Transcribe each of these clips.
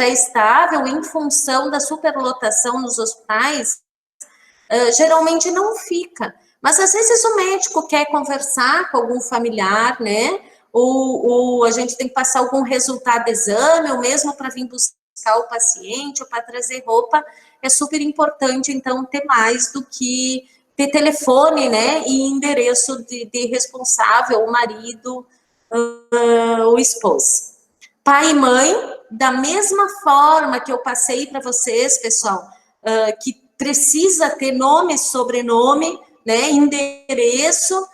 é estável em função da superlotação nos hospitais, geralmente não fica. Mas às vezes o médico quer conversar com algum familiar, né? Ou a gente tem que passar algum resultado de exame, ou mesmo para vir buscar o paciente, ou para trazer roupa, é super importante, então, ter mais do que ter telefone, né? E endereço de responsável, o marido, o esposo. Pai e mãe, da mesma forma que eu passei para vocês, pessoal, que precisa ter nome, sobrenome, né, endereço,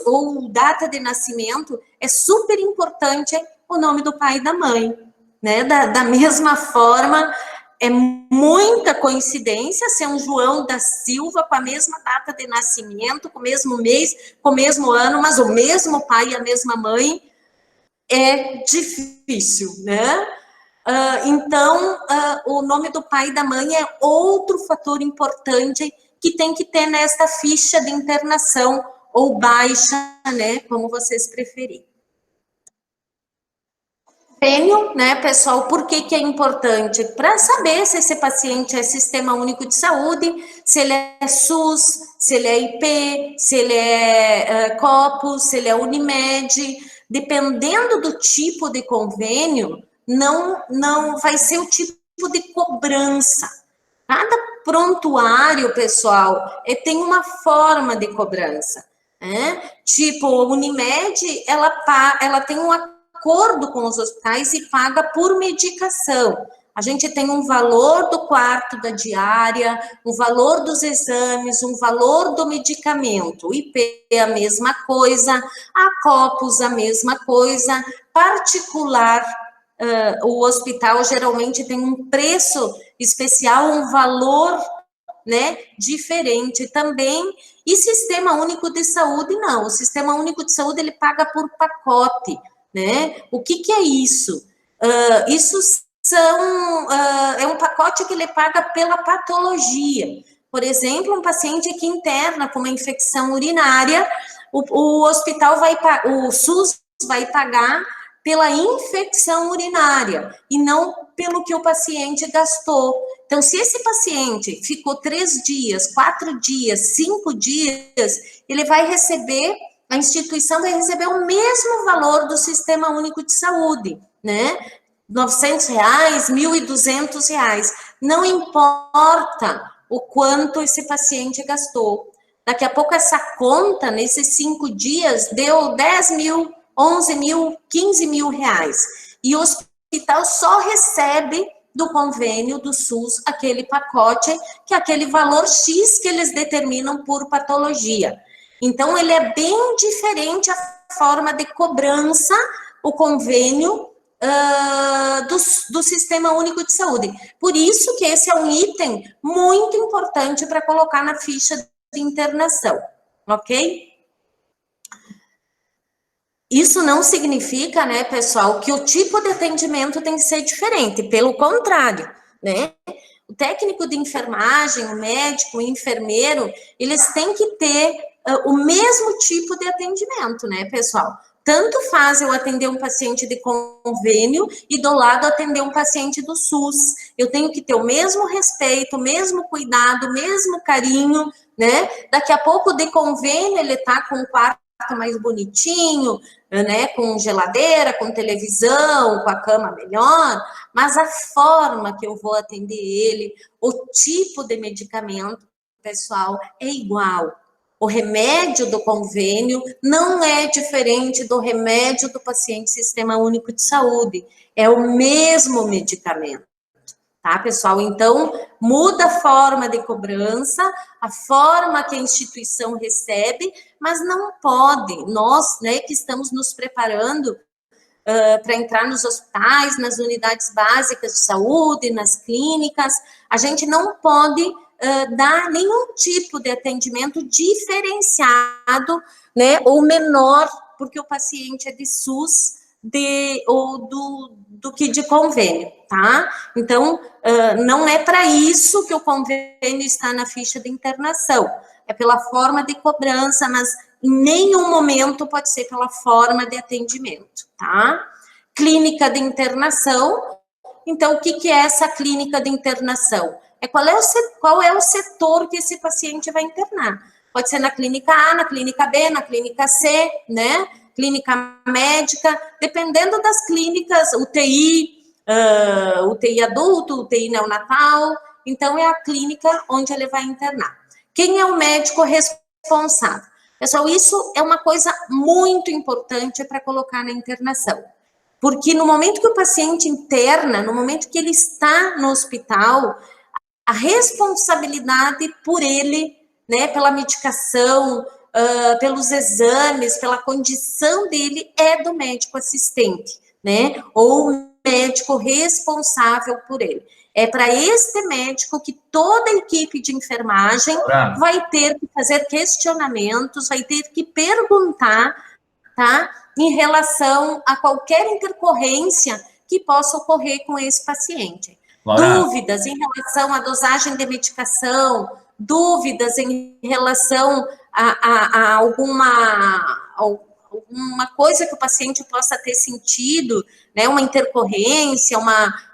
ou data de nascimento, é super importante o nome do pai e da mãe, né, da mesma forma, é muita coincidência ser um João da Silva com a mesma data de nascimento, com o mesmo mês, com o mesmo ano, mas o mesmo pai e a mesma mãe, é difícil, né? Então, o nome do pai e da mãe é outro fator importante que tem que ter nesta ficha de internação ou baixa, né? Como vocês preferirem. Tenho, né, pessoal, por que é importante? Para saber se esse paciente é Sistema Único de Saúde, se ele é SUS, se ele é IP, se ele é Copus, se ele é Unimed, dependendo do tipo de convênio, não vai ser o tipo de cobrança. Cada prontuário, pessoal, tem uma forma de cobrança, né? Tipo, a Unimed, ela tem um acordo com os hospitais e paga por medicação. A gente tem um valor do quarto da diária, um valor dos exames, um valor do medicamento. O IP é a mesma coisa, a Copus a mesma coisa, particular, o hospital geralmente tem um preço especial, um valor, né, diferente também. E Sistema Único de Saúde, não. O Sistema Único de Saúde, ele paga por pacote, né? O que é isso? Isso é um pacote que ele paga pela patologia. Por exemplo, um paciente que interna com uma infecção urinária, o hospital o SUS vai pagar pela infecção urinária e não pelo que o paciente gastou. Então, se esse paciente ficou 3 dias, 4 dias, 5 dias, ele vai receber, a instituição vai receber o mesmo valor do Sistema Único de Saúde, né? R$900, R$1.200. Não importa o quanto esse paciente gastou. Daqui a pouco essa conta, nesses 5 dias, deu 10 mil, 11 mil, 15 mil reais. E o hospital só recebe do convênio do SUS aquele pacote, que é aquele valor X que eles determinam por patologia. Então, ele é bem diferente a forma de cobrança, o convênio do Sistema Único de Saúde. Por isso que esse é um item muito importante para colocar na ficha de internação, ok? Isso não significa, né, pessoal, que o tipo de atendimento tem que ser diferente, pelo contrário, né? O técnico de enfermagem, o médico, o enfermeiro, eles têm que ter o mesmo tipo de atendimento, né, pessoal? Tanto faz eu atender um paciente de convênio e do lado atender um paciente do SUS. Eu tenho que ter o mesmo respeito, o mesmo cuidado, o mesmo carinho, né? Daqui a pouco de convênio ele tá com um quarto mais bonitinho, né, com geladeira, com televisão, com a cama melhor, mas a forma que eu vou atender ele, o tipo de medicamento, pessoal, é igual. O remédio do convênio não é diferente do remédio do paciente Sistema Único de Saúde, é o mesmo medicamento. Tá, pessoal? Então, muda a forma de cobrança, a forma que a instituição recebe, mas não pode, nós, né, que estamos nos preparando para entrar nos hospitais, nas unidades básicas de saúde, nas clínicas, a gente não pode dar nenhum tipo de atendimento diferenciado, né, ou menor, porque o paciente é de SUS ou do que de convênio, tá? Então, não é para isso que o convênio está na ficha de internação, é pela forma de cobrança, mas em nenhum momento pode ser pela forma de atendimento, tá? clínica de internação. Então, o que é essa clínica de internação? Qual é o setor que esse paciente vai internar. Pode ser na clínica A, na clínica B, na clínica C, né? Clínica médica, dependendo das clínicas, UTI adulto, UTI neonatal. Então, é a clínica onde ele vai internar. Quem é o médico responsável? Pessoal, isso é uma coisa muito importante para colocar na internação. Porque no momento que o paciente interna, no momento que ele está no hospital, a responsabilidade por ele, né, pela medicação, pelos exames, pela condição dele, é do médico assistente, né, ou médico responsável por ele. É para este médico que toda a equipe de enfermagem vai ter que fazer questionamentos, vai ter que perguntar, tá, em relação a qualquer intercorrência que possa ocorrer com esse paciente. Laura. Dúvidas em relação à dosagem de medicação, dúvidas em relação a alguma coisa que o paciente possa ter sentido, né, uma intercorrência,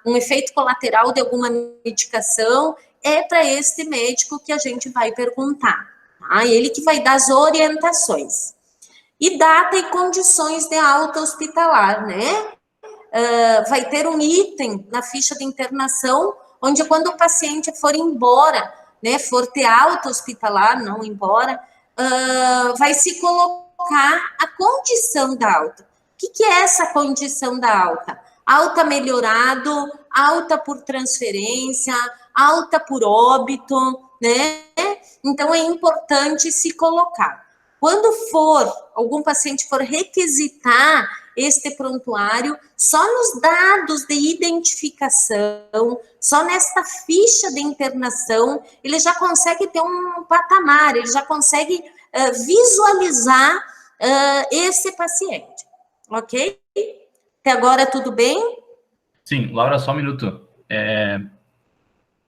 um efeito colateral de alguma medicação, é para este médico que a gente vai perguntar, tá? Ele que vai dar as orientações. E data e condições de alta hospitalar, né? Vai ter um item na ficha de internação, onde quando o paciente for embora, né, for ter alta hospitalar, não embora, vai se colocar a condição da alta. O que é essa condição da alta? Alta melhorado, alta por transferência, alta por óbito, né? Então, é importante se colocar. Quando algum paciente for requisitar este prontuário, só nos dados de identificação, só nesta ficha de internação, ele já consegue ter um patamar, ele já consegue visualizar esse paciente, ok? Até agora tudo bem? Sim, Laura, só um minuto.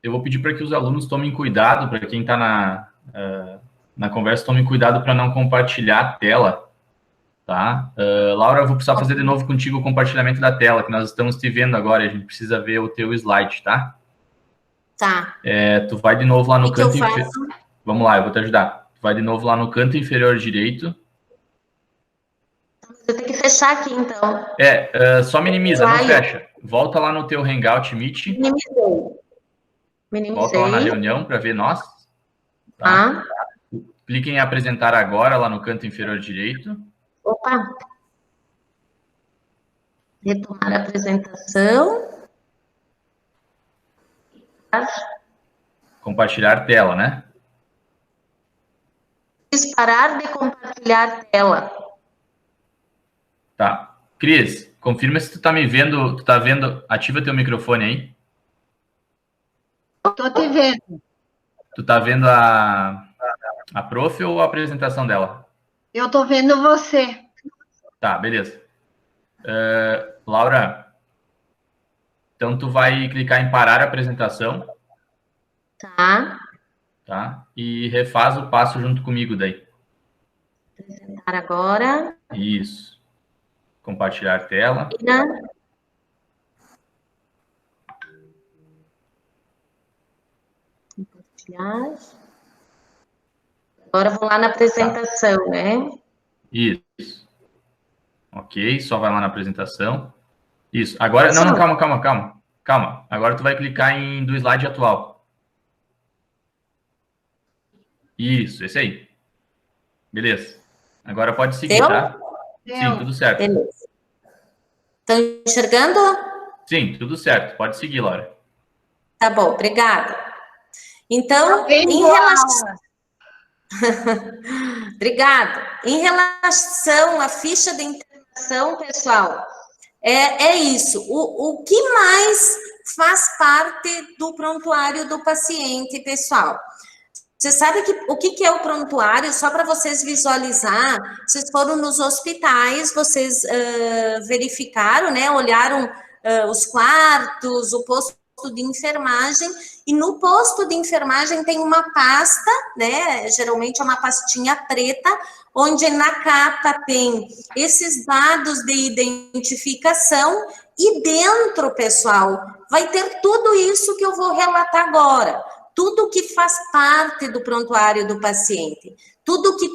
Eu vou pedir para que os alunos tomem cuidado, para quem está na conversa, tome cuidado para não compartilhar a tela, tá? Laura, eu vou precisar fazer de novo contigo o compartilhamento da tela, que nós estamos te vendo agora, a gente precisa ver o teu slide, tá? Tá. Tu vai de novo lá no canto inferior. Vamos lá, eu vou te ajudar. Tu vai de novo lá no canto inferior direito. Eu tenho que fechar aqui, então. Só minimiza, não fecha. Volta lá no teu Hangout Meet. Minimizei. Volta lá na reunião para ver nós. Tá? Clique em apresentar agora, lá no canto inferior direito. Opa! Retomar a apresentação. Compartilhar tela, né? Parar de compartilhar tela. Tá. Cris, confirma se tu tá me vendo, tu tá vendo, ativa teu microfone aí. Eu tô te vendo. Tu tá vendo a prof ou a apresentação dela? Eu tô vendo você. Tá, beleza. Laura, então tu vai clicar em parar a apresentação. Tá? E refaz o passo junto comigo daí. Apresentar agora. Isso. Compartilhar a tela. Compartilhar. Agora vou lá na apresentação, né? Isso. Ok, só vai lá na apresentação. Isso. Agora, não, calma. Agora tu vai clicar do slide atual. Isso, esse aí. Beleza. Agora pode seguir, tá? Sim, tudo certo. Beleza. Estão enxergando? Sim, tudo certo. Pode seguir, Laura. Tá bom, obrigada. Então, em relação... Obrigada. Em relação à ficha de internação, pessoal, é isso. O que mais faz parte do prontuário do paciente, pessoal? Você sabe o que é o prontuário? Só para vocês visualizar, vocês foram nos hospitais, vocês verificaram, né? Olharam os quartos, o posto de enfermagem, e no posto de enfermagem tem uma pasta, né, geralmente é uma pastinha preta, onde na capa tem esses dados de identificação, e dentro, pessoal, vai ter tudo isso que eu vou relatar agora, tudo que faz parte do prontuário do paciente, tudo que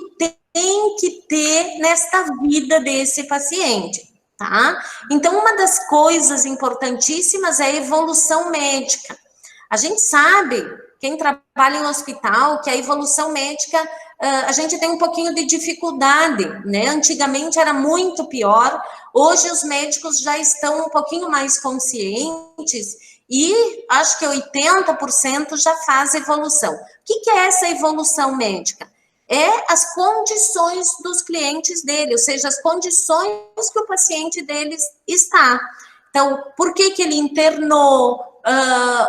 tem que ter nesta vida desse paciente, tá? Então, uma das coisas importantíssimas é a evolução médica. A gente sabe, quem trabalha em hospital, que a evolução médica, a gente tem um pouquinho de dificuldade, né? Antigamente era muito pior, hoje os médicos já estão um pouquinho mais conscientes e acho que 80% já faz evolução. O que é essa evolução médica? É as condições dos clientes dele, ou seja, as condições que o paciente deles está. Então, por que ele internou?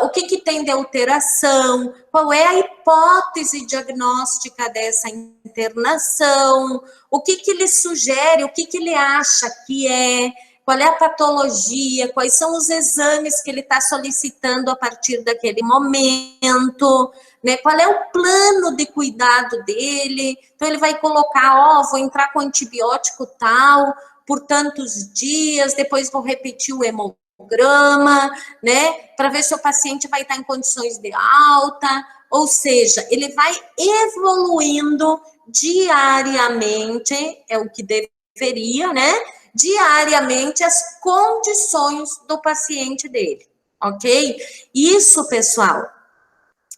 O que tem de alteração? Qual é a hipótese diagnóstica dessa internação? O que ele sugere? O que ele acha que é? Qual é a patologia? Quais são os exames que ele está solicitando a partir daquele momento? Né? Qual é o plano de cuidado dele? Então, ele vai colocar, vou entrar com antibiótico tal, por tantos dias, depois vou repetir o hemograma, né? Para ver se o paciente vai estar em condições de alta, ou seja, ele vai evoluindo diariamente, é o que deveria, né? Diariamente as condições do paciente dele, ok? Isso, pessoal,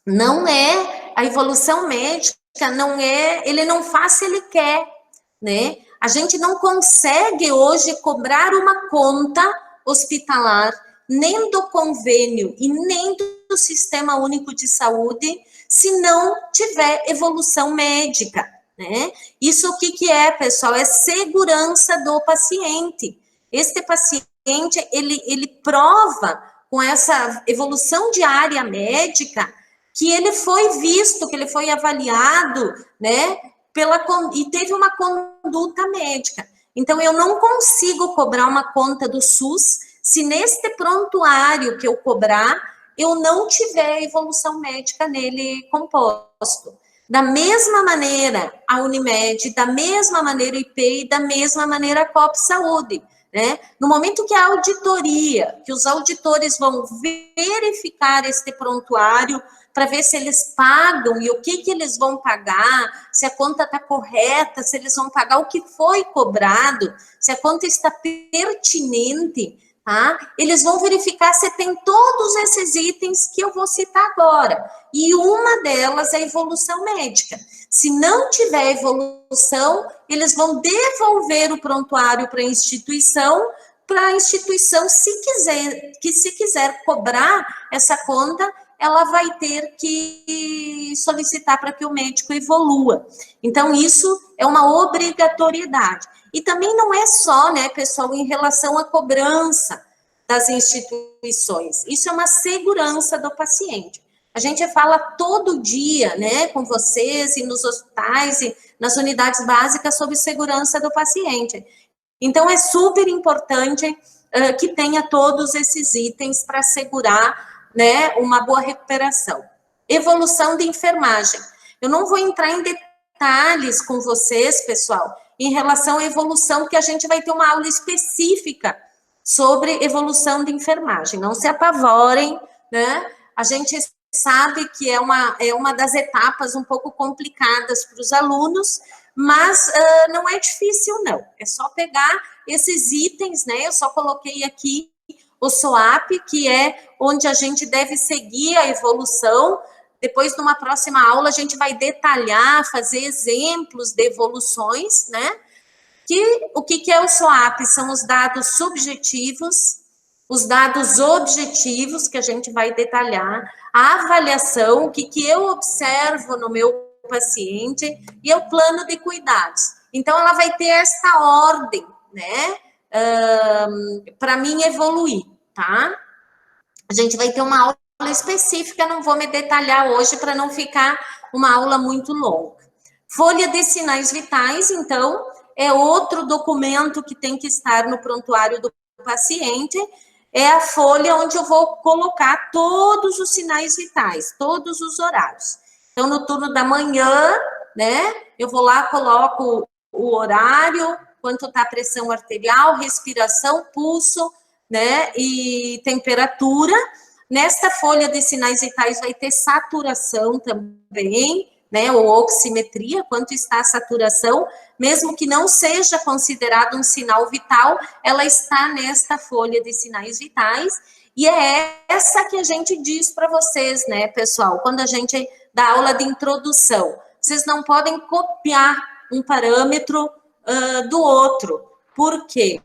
não é a evolução médica, não é, ele não faz se ele quer, né? A gente não consegue hoje cobrar uma conta hospitalar, nem do convênio e nem do Sistema Único de Saúde, se não tiver evolução médica, né? Isso o que é, pessoal? É segurança do paciente. Este paciente, ele prova com essa evolução diária médica que ele foi visto, que ele foi avaliado, né? E teve uma conduta médica. Então, eu não consigo cobrar uma conta do SUS se neste prontuário que eu cobrar, eu não tiver evolução médica nele composto. Da mesma maneira, a Unimed, da mesma maneira o IP e da mesma maneira a COP Saúde, né? No momento que a auditoria, que os auditores vão verificar este prontuário, para ver se eles pagam e o que eles vão pagar, se a conta está correta, se eles vão pagar o que foi cobrado, se a conta está pertinente, tá? Eles vão verificar se tem todos esses itens que eu vou citar agora. E uma delas é a evolução médica. Se não tiver evolução, eles vão devolver o prontuário para a instituição, se quiser cobrar essa conta, ela vai ter que solicitar para que o médico evolua. Então, isso é uma obrigatoriedade. E também não é só, né, pessoal, em relação à cobrança das instituições. Isso é uma segurança do paciente. A gente fala todo dia, né, com vocês e nos hospitais e nas unidades básicas sobre segurança do paciente. Então, é super importante que tenha todos esses itens para assegurar, né, uma boa recuperação. Evolução de enfermagem. Eu não vou entrar em detalhes com vocês, pessoal, em relação à evolução, que a gente vai ter uma aula específica sobre evolução de enfermagem. Não se apavorem, né? A gente sabe que é uma das etapas um pouco complicadas para os alunos, mas não é difícil, não. É só pegar esses itens, né? Eu só coloquei aqui o SOAP, que é onde a gente deve seguir a evolução. Depois, numa próxima aula, a gente vai detalhar, fazer exemplos de evoluções, né? O que é o SOAP? São os dados subjetivos, os dados objetivos, que a gente vai detalhar, a avaliação, o que eu observo no meu paciente, e o plano de cuidados. Então, ela vai ter esta ordem, né? Para mim evoluir, tá? A gente vai ter uma aula específica, não vou me detalhar hoje para não ficar uma aula muito longa. Folha de sinais vitais, então, é outro documento que tem que estar no prontuário do paciente. é a folha onde eu vou colocar todos os sinais vitais, todos os horários. Então, no turno da manhã, né, eu vou lá, coloco o horário, quanto está a pressão arterial, respiração, pulso, né, e temperatura. Nesta folha de sinais vitais vai ter saturação também, né, ou oximetria, quanto está a saturação, mesmo que não seja considerado um sinal vital, ela está nesta folha de sinais vitais, e é essa que a gente diz para vocês, né, pessoal, quando a gente dá aula de introdução. Vocês não podem copiar um parâmetro do outro. Por quê?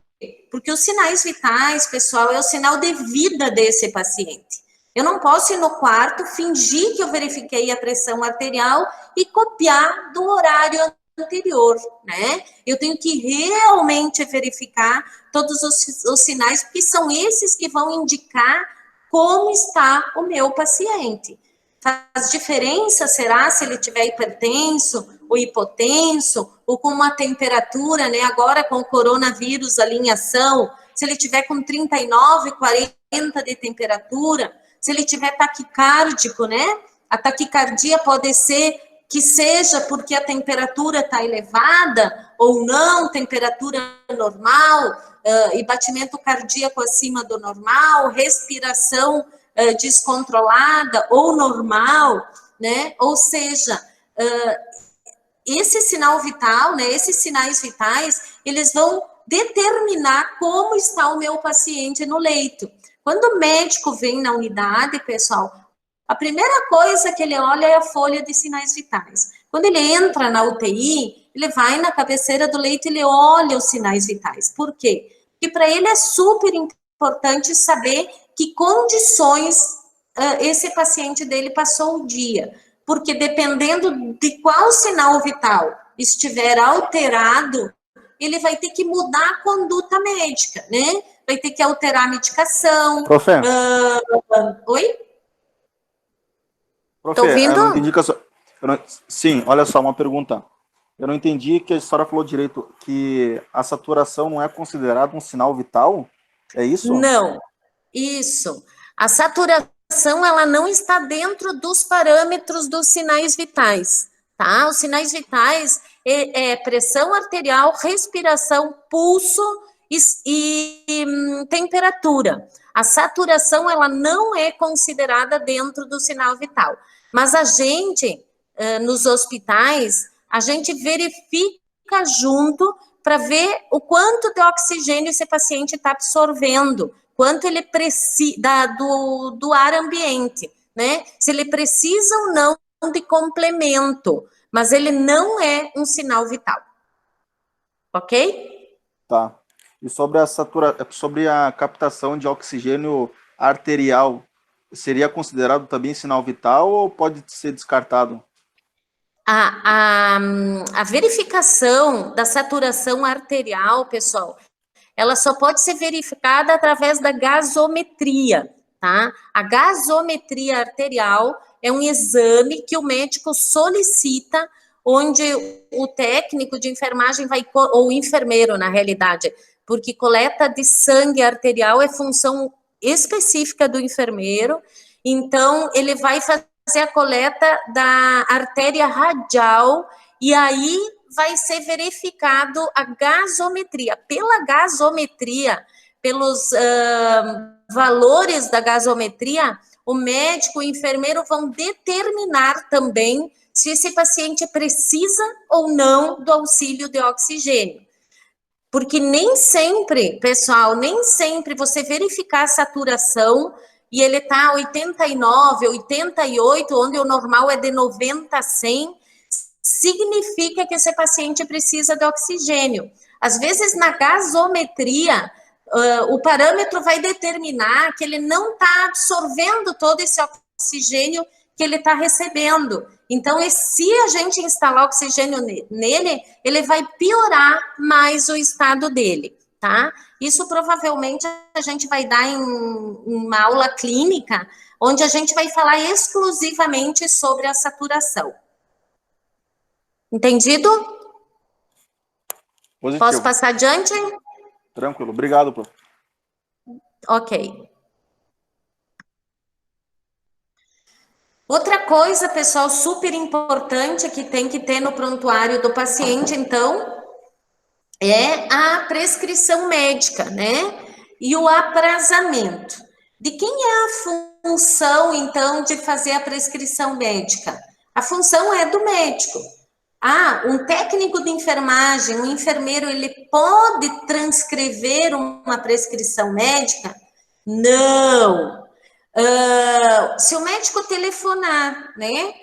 Porque os sinais vitais, pessoal, é o sinal de vida desse paciente. Eu não posso ir no quarto, fingir que eu verifiquei a pressão arterial e copiar do horário anterior, né? Eu tenho que realmente verificar todos os sinais, porque são esses que vão indicar como está o meu paciente. Faz diferença, será, se ele tiver hipertenso ou hipotenso, ou com uma temperatura, né, agora com o coronavírus ali em ação, se ele tiver com 39, 40 de temperatura, se ele tiver taquicárdico, né, a taquicardia pode ser que seja porque a temperatura está elevada, ou não, temperatura normal, e batimento cardíaco acima do normal, respiração descontrolada ou normal, né? Ou seja, esse sinal vital, né? Esses sinais vitais, eles vão determinar como está o meu paciente no leito. Quando o médico vem na unidade, pessoal, a primeira coisa que ele olha é a folha de sinais vitais. Quando ele entra na UTI, ele vai na cabeceira do leito e ele olha os sinais vitais. Por quê? Porque para ele é super importante saber que condições esse paciente dele passou o dia. Porque dependendo de qual sinal vital estiver alterado, ele vai ter que mudar a conduta médica, né? Vai ter que alterar a medicação. Profe. Oi? Profe, Tá ouvindo? eu não entendi que Sim, olha só, uma pergunta. Eu não entendi que a senhora falou direito, que a saturação não é considerada um sinal vital? É isso? Não, isso. A saturação, ela não está dentro dos parâmetros dos sinais vitais, tá? Os sinais vitais é pressão arterial, respiração, pulso e temperatura. A saturação, ela não é considerada dentro do sinal vital. Mas a gente, nos hospitais, a gente verifica junto para ver o quanto de oxigênio esse paciente está absorvendo, quanto ele precisa do ar ambiente, né? Se ele precisa ou não de complemento, mas ele não é um sinal vital. Ok? Tá. E sobre a captação de oxigênio arterial, seria considerado também sinal vital ou pode ser descartado? A verificação da saturação arterial, pessoal, ela só pode ser verificada através da gasometria, tá? A gasometria arterial é um exame que o médico solicita, onde o técnico de enfermagem vai, ou o enfermeiro, na realidade, porque coleta de sangue arterial é função específica do enfermeiro, então ele vai fazer a coleta da artéria radial, e aí vai ser verificado a gasometria. Pela gasometria, pelos valores da gasometria, o médico e o enfermeiro vão determinar também se esse paciente precisa ou não do auxílio de oxigênio. Porque nem sempre, pessoal, nem sempre você verificar a saturação e ele está 89, 88, onde o normal é de 90 a 100, significa que esse paciente precisa de oxigênio. Às vezes, na gasometria, o parâmetro vai determinar que ele não está absorvendo todo esse oxigênio que ele está recebendo. Então, se a gente instalar oxigênio nele, ele vai piorar mais o estado dele, tá? Isso provavelmente a gente vai dar em uma aula clínica, onde a gente vai falar exclusivamente sobre a saturação. Entendido? Positivo. Posso passar adiante? Tranquilo. Obrigado, prof. Ok. Outra coisa, pessoal, super importante que tem que ter no prontuário do paciente, então, é a prescrição médica, né? E o aprazamento. De quem é a função, então, de fazer a prescrição médica? A função é do médico. Ah, um técnico de enfermagem, um enfermeiro, ele pode transcrever uma prescrição médica? Não. Se o médico telefonar, né?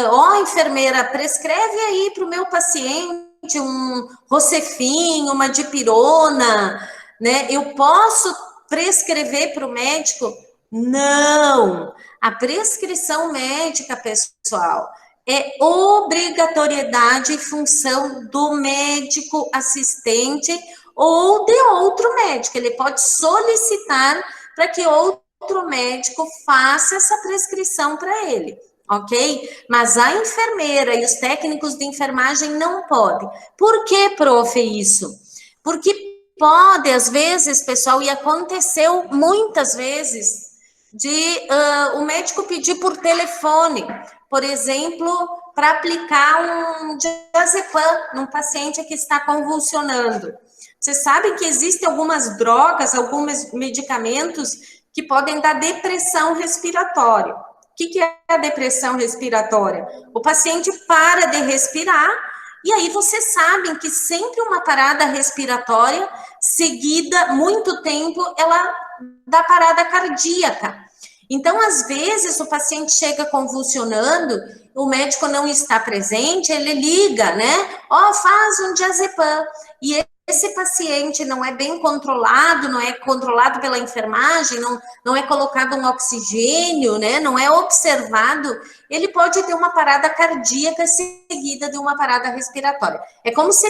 Ó, enfermeira, prescreve aí para o meu paciente um Rocefin, uma dipirona, né? Eu posso prescrever para o médico? Não. A prescrição médica, pessoal, é obrigatoriedade e função do médico assistente ou de outro médico. Ele pode solicitar para que outro médico faça essa prescrição para ele, ok? Mas a enfermeira e os técnicos de enfermagem não podem. Por que, prof, isso? Porque pode, às vezes, pessoal, e aconteceu muitas vezes, de o médico pedir por telefone, por exemplo, para aplicar um diazepam num paciente que está convulsionando. Vocês sabem que existem algumas drogas, alguns medicamentos que podem dar depressão respiratória. O que é a depressão respiratória? O paciente para de respirar, e aí vocês sabem que sempre uma parada respiratória seguida, muito tempo, ela dá parada cardíaca. Então, às vezes, o paciente chega convulsionando, o médico não está presente, ele liga, né? Ó, faz um diazepam. E esse paciente não é bem controlado, não é controlado pela enfermagem, não é colocado um oxigênio, né? Não é observado, ele pode ter uma parada cardíaca seguida de uma parada respiratória. É como se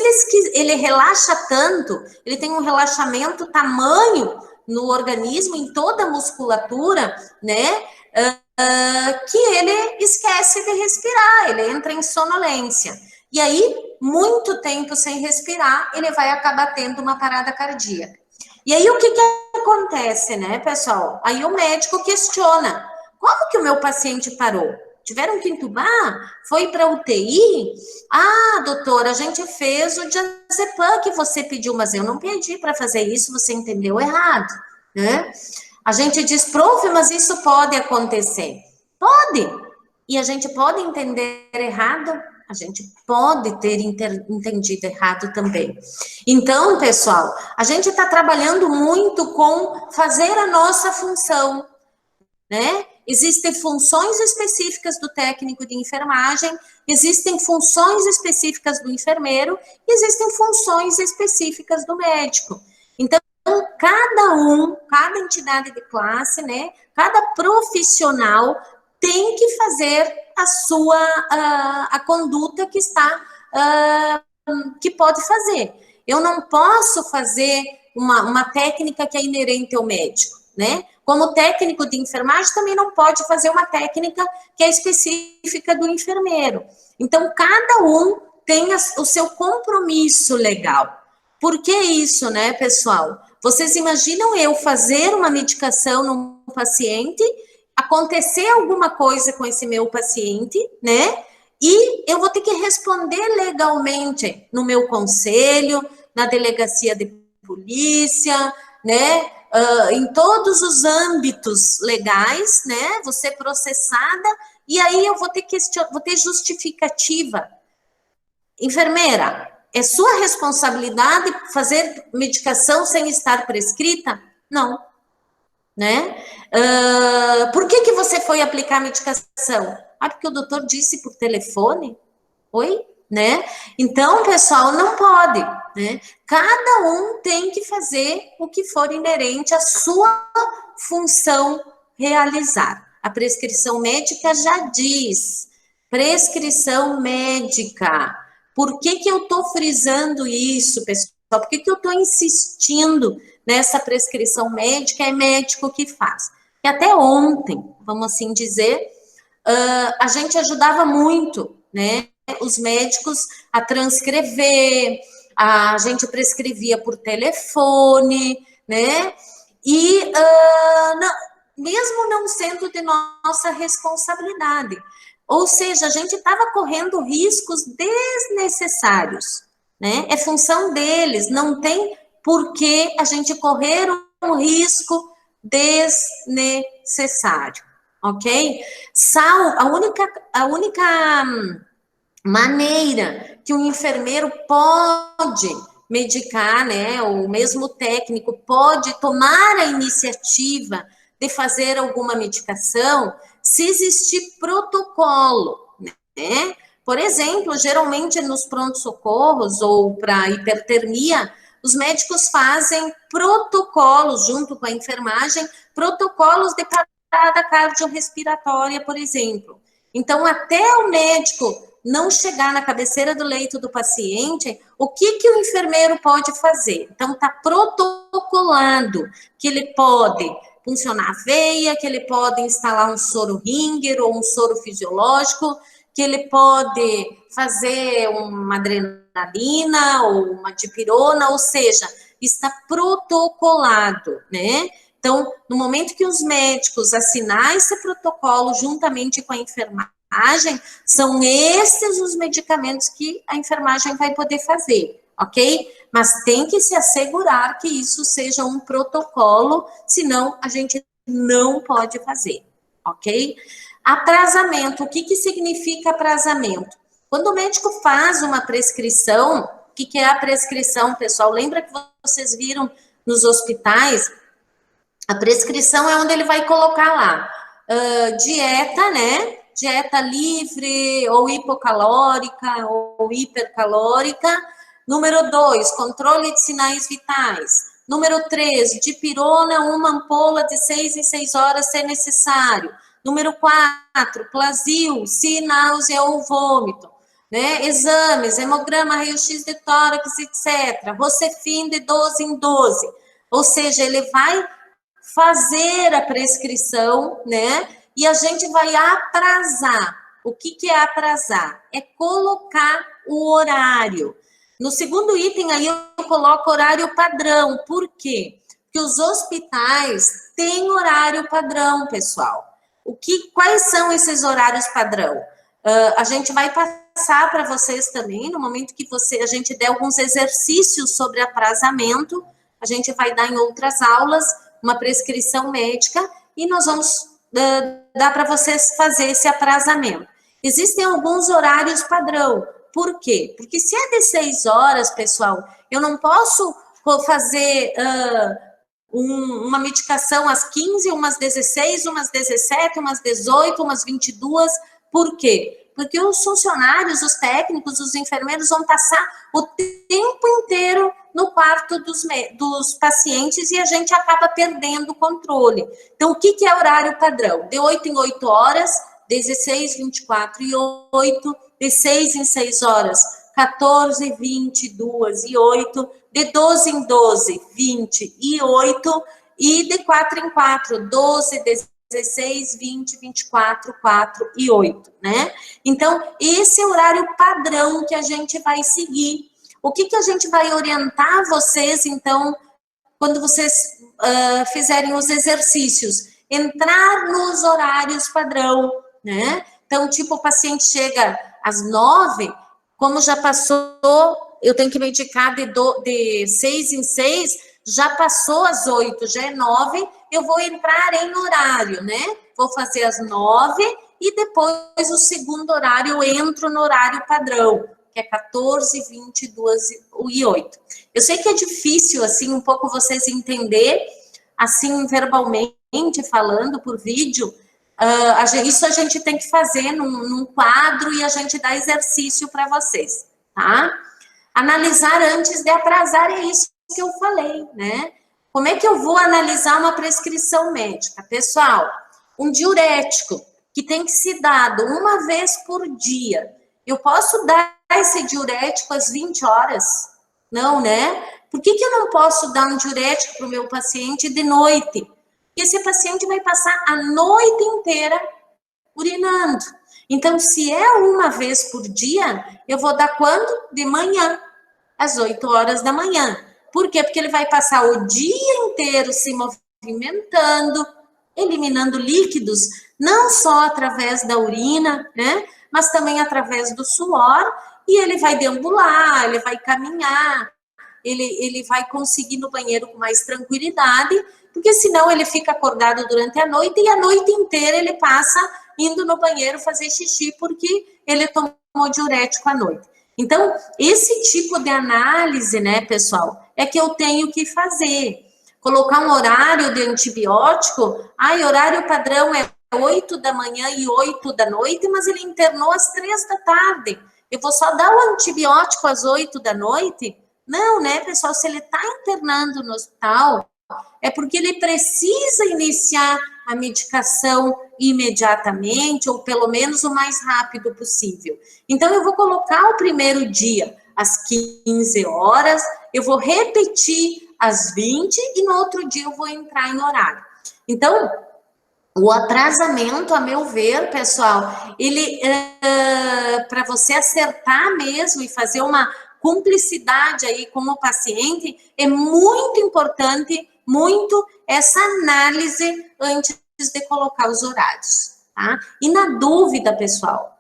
ele relaxa tanto, ele tem um relaxamento tamanho no organismo, em toda a musculatura, né? Que ele esquece de respirar, ele entra em sonolência. E aí, muito tempo sem respirar, ele vai acabar tendo uma parada cardíaca. E aí, o que acontece, né, pessoal? Aí o médico questiona, como que o meu paciente parou? Tiveram que entubar? Foi para UTI? Ah, doutora, a gente fez o diazepam que você pediu, mas eu não pedi para fazer isso, você entendeu errado, né? A gente diz, prof, mas isso pode acontecer. Pode. E a gente pode entender errado? A gente pode ter entendido errado também. Então, pessoal, a gente está trabalhando muito com fazer a nossa função, né? Existem funções específicas do técnico de enfermagem, existem funções específicas do enfermeiro, existem funções específicas do médico. Então, cada entidade de classe, né? Cada profissional tem que fazer a conduta que pode fazer. Eu não posso fazer uma técnica que é inerente ao médico, né? Como técnico de enfermagem, também não pode fazer uma técnica que é específica do enfermeiro. Então, cada um tem o seu compromisso legal. Por que isso, né, pessoal? Vocês imaginam eu fazer uma medicação num paciente, acontecer alguma coisa com esse meu paciente, né? E eu vou ter que responder legalmente no meu conselho, na delegacia de polícia, né? Em todos os âmbitos legais, né? Vou ser processada e aí eu vou ter justificativa. Enfermeira, é sua responsabilidade fazer medicação sem estar prescrita? Não. Né? Por que você foi aplicar a medicação? Ah, porque o doutor disse por telefone? Oi? Né? Então, pessoal, não pode, né? Cada um tem que fazer o que for inerente à sua função realizar. A prescrição médica já diz, prescrição médica. Por que eu estou frisando isso, pessoal? Por que eu estou insistindo nessa prescrição médica? É médico que faz. E até ontem, vamos assim dizer, a gente ajudava muito, né? Os médicos a transcrever, a gente prescrevia por telefone, né? e mesmo não sendo de nossa responsabilidade. Ou seja, a gente estava correndo riscos desnecessários, né? É função deles, não tem por que a gente correr um risco desnecessário, ok? A única maneira que um enfermeiro pode medicar, né, ou mesmo o técnico pode tomar a iniciativa de fazer alguma medicação, se existir protocolo, né? Por exemplo, geralmente nos pronto-socorros ou para hipertermia, os médicos fazem protocolos, junto com a enfermagem, protocolos de parada cardiorrespiratória, por exemplo. Então, até o médico não chegar na cabeceira do leito do paciente, o que o enfermeiro pode fazer? Então, está protocolando que ele pode funcionar a veia, que ele pode instalar um soro Ringer ou um soro fisiológico, que ele pode fazer uma adrenalina ou uma dipirona, ou seja, está protocolado, né? Então, no momento que os médicos assinar esse protocolo juntamente com a enfermagem, são esses os medicamentos que a enfermagem vai poder fazer, ok? Mas tem que se assegurar que isso seja um protocolo, senão a gente não pode fazer, ok? Aprasamento, o que significa aprasamento? Quando o médico faz uma prescrição, o que é a prescrição, pessoal? Lembra que vocês viram nos hospitais? A prescrição é onde ele vai colocar lá dieta, né? Dieta livre, ou hipocalórica, ou hipercalórica. Número 2, controle de sinais vitais. Número 3, dipirona, uma ampola de 6 em 6 horas, se necessário. Número 4, Plasil, se náusea ou vômito. Né? Exames, hemograma, raio-x de tórax, etc. Rocefin de 12 em 12. Ou seja, ele vai fazer a prescrição, né? E a gente vai atrasar. O que é atrasar? É colocar o horário. No segundo item aí eu coloco horário padrão. Por quê? Porque os hospitais têm horário padrão, pessoal. Quais são esses horários padrão? A gente vai passar para vocês também, no momento que a gente der alguns exercícios sobre aprasamento, a gente vai dar em outras aulas uma prescrição médica e nós vamos dar para vocês fazer esse aprasamento. Existem alguns horários padrão. Por quê? Porque se é de 6 horas, pessoal, eu não posso fazer uma medicação às 15, umas 16, umas 17, umas 18, umas 22. Por quê? Porque os funcionários, os técnicos, os enfermeiros vão passar o tempo inteiro no quarto dos pacientes e a gente acaba perdendo o controle. Então, o que é horário padrão? De 8 em 8 horas, 16, 24 e 8, de 6 em 6 horas, 14, 20, 2 e 8, de 12 em 12, 20 e 8, e de 4 em 4, 12, 16, 20, 24, 4 e 8, né? Então, esse é o horário padrão que a gente vai seguir. O que a gente vai orientar vocês, então, quando vocês fizerem os exercícios? Entrar nos horários padrão, né? Então, tipo, o paciente chega às 9, como já passou, eu tenho que medicar de 6 em 6, já passou às 8, já é 9, eu vou entrar em horário, né? Vou fazer às 9 e depois o segundo horário eu entro no horário padrão, que é 14, 20, 12 e 8. Eu sei que é difícil, assim, um pouco vocês entender, assim, verbalmente, falando por vídeo. Isso a gente tem que fazer num quadro e a gente dá exercício para vocês, tá? Analisar antes de atrasar é isso que eu falei, né? Como é que eu vou analisar uma prescrição médica? Pessoal, um diurético que tem que ser dado uma vez por dia, eu posso dar esse diurético às 20 horas? Não, né? Por que eu não posso dar um diurético para o meu paciente de noite? Porque esse paciente vai passar a noite inteira urinando. Então, se é uma vez por dia, eu vou dar quando? De manhã, às 8 horas da manhã. Por quê? Porque ele vai passar o dia inteiro se movimentando, eliminando líquidos, não só através da urina, né? Mas também através do suor, e ele vai deambular, ele vai caminhar, ele vai conseguir ir no banheiro com mais tranquilidade, porque senão ele fica acordado durante a noite e a noite inteira ele passa indo no banheiro fazer xixi porque ele tomou diurético à noite. Então, esse tipo de análise, né, pessoal, é que eu tenho que fazer. Colocar um horário de antibiótico, horário padrão é 8 da manhã e 8 da noite, mas ele internou às 3 da tarde. Eu vou só dar o antibiótico às 8 da noite? Não, né, pessoal? Se ele está internando no hospital, é porque ele precisa iniciar a medicação imediatamente, ou pelo menos o mais rápido possível. Então, eu vou colocar o primeiro dia às 15 horas, eu vou repetir às 20 e no outro dia eu vou entrar em horário. Então, o atrasamento, a meu ver, pessoal, ele, para você acertar mesmo e fazer uma cumplicidade aí com o paciente, é muito importante, essa análise antes de colocar os horários, tá? E na dúvida, pessoal,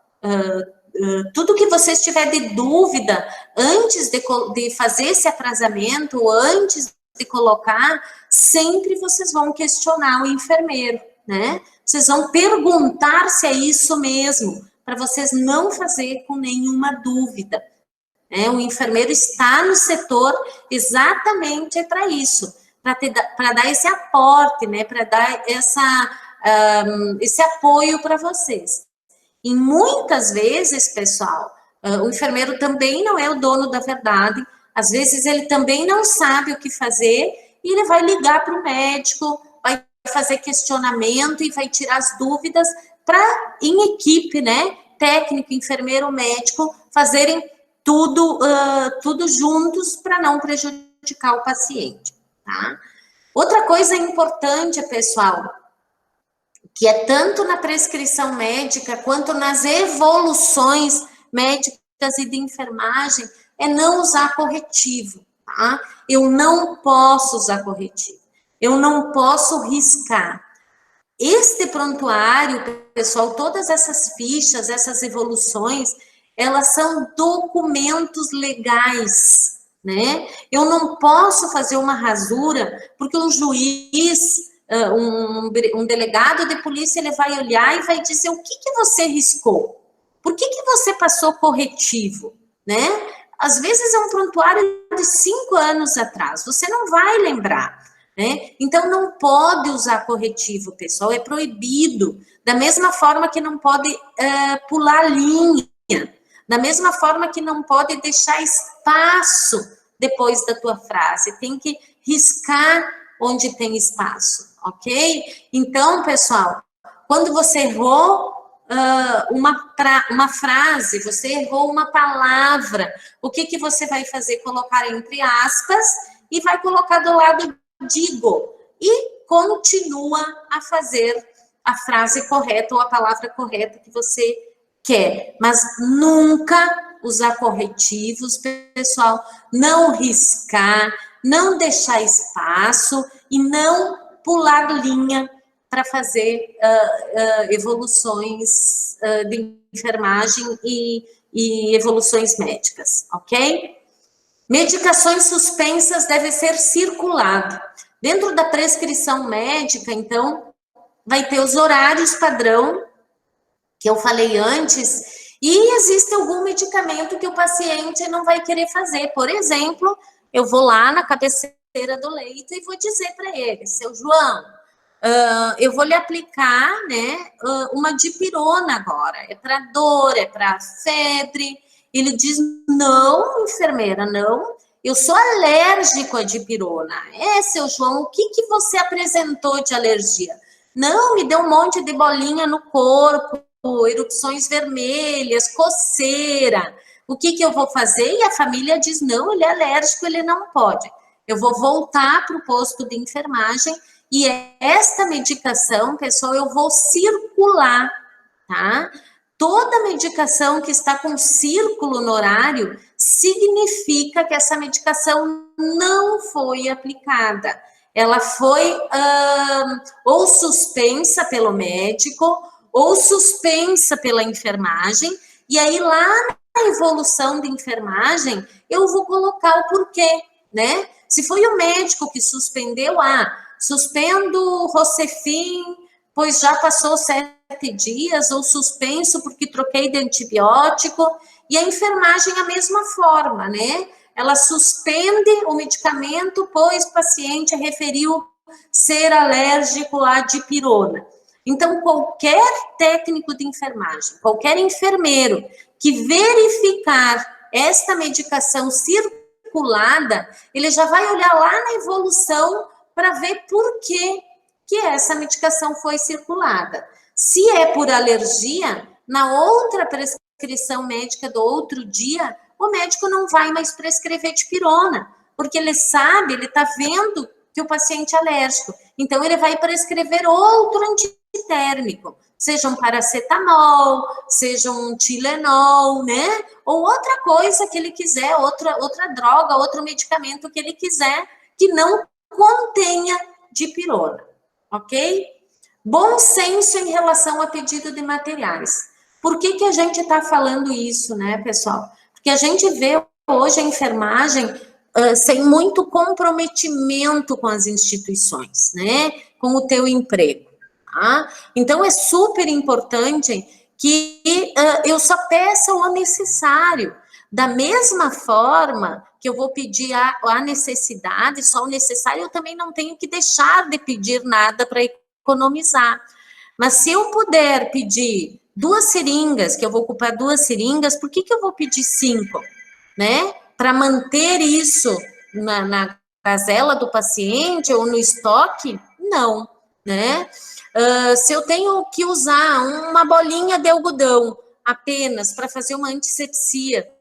tudo que você tiver de dúvida antes de fazer esse atrasamento, antes de colocar, sempre vocês vão questionar o enfermeiro, né? Vocês vão perguntar se é isso mesmo, para vocês não fazer com nenhuma dúvida. O enfermeiro está no setor exatamente para isso, para dar esse aporte, né? Para dar esse apoio para vocês. E muitas vezes, pessoal, o enfermeiro também não é o dono da verdade, às vezes ele também não sabe o que fazer, e ele vai ligar para o médico, vai fazer questionamento e vai tirar as dúvidas para, em equipe, né? Técnico, enfermeiro, médico, fazerem tudo juntos para não prejudicar o paciente, tá? Outra coisa importante, pessoal, que é tanto na prescrição médica quanto nas evoluções médicas e de enfermagem, é não usar corretivo, tá? Eu não posso usar corretivo, eu não posso riscar. Este prontuário, pessoal, todas essas fichas, essas evoluções, elas são documentos legais, né? Eu não posso fazer uma rasura, porque um juiz, um delegado de polícia, ele vai olhar e vai dizer o que você riscou? Por que você passou corretivo, né? Às vezes é um prontuário de 5 anos atrás, você não vai lembrar, né? Então, não pode usar corretivo, pessoal, é proibido. Da mesma forma que não pode pular linha, da mesma forma que não pode deixar espaço depois da tua frase, tem que riscar onde tem espaço, ok? Então, pessoal, quando você errou uma frase, você errou uma palavra, o que você vai fazer? Colocar entre aspas e vai colocar do lado digo, e continua a fazer a frase correta ou a palavra correta que você quer, mas nunca usar corretivos, pessoal, não riscar, não deixar espaço e não pular linha para fazer evoluções de enfermagem e evoluções médicas, ok? Medicações suspensas devem ser circuladas. Dentro da prescrição médica, então, vai ter os horários padrão, que eu falei antes, e existe algum medicamento que o paciente não vai querer fazer. Por exemplo, eu vou lá na cabeceira do leito e vou dizer para ele, seu João, eu vou lhe aplicar, né, uma dipirona agora, é para dor, é para febre. Ele diz, não, enfermeira, não, eu sou alérgico à dipirona. Seu João, o que você apresentou de alergia? Não, me deu um monte de bolinha no corpo, erupções vermelhas, coceira. O que eu vou fazer? E a família diz, não, ele é alérgico, ele não pode. Eu vou voltar para o posto de enfermagem e esta medicação, pessoal, eu vou circular, tá? Toda medicação que está com círculo no horário significa que essa medicação não foi aplicada. ela foi ou suspensa pelo médico, ou suspensa pela enfermagem, e aí lá na evolução de enfermagem, eu vou colocar o porquê, né? Se foi o médico que suspendeu, suspendo Rocefin, pois já passou 7 dias, ou suspenso porque troquei de antibiótico, e a enfermagem a mesma forma, né? Ela suspende o medicamento, pois o paciente referiu ser alérgico à dipirona. Então, qualquer técnico de enfermagem, qualquer enfermeiro que verificar esta medicação circulada, ele já vai olhar lá na evolução para ver por que essa medicação foi circulada. Se é por alergia, na outra prescrição médica do outro dia, o médico não vai mais prescrever dipirona, porque ele sabe, ele está vendo que o paciente é alérgico. Então, ele vai prescrever outro antitérmico, seja um paracetamol, seja um Tilenol, né? Ou outra coisa que ele quiser, outra droga, outro medicamento que ele quiser, que não contenha dipirona, ok? Bom senso em relação a pedido de materiais. Por que a gente está falando isso, né, pessoal? Porque a gente vê hoje a enfermagem sem muito comprometimento com as instituições, né? Com o teu emprego, tá? Então, é super importante que eu só peça o necessário. Da mesma forma que eu vou pedir a necessidade, só o necessário, eu também não tenho que deixar de pedir nada para economizar. Mas se eu puder pedir 2 seringas, que eu vou ocupar 2 seringas, por que eu vou pedir 5, né? Para manter isso na casela do paciente ou no estoque? Não, né? Se eu tenho que usar uma bolinha de algodão apenas para fazer uma antisepsia,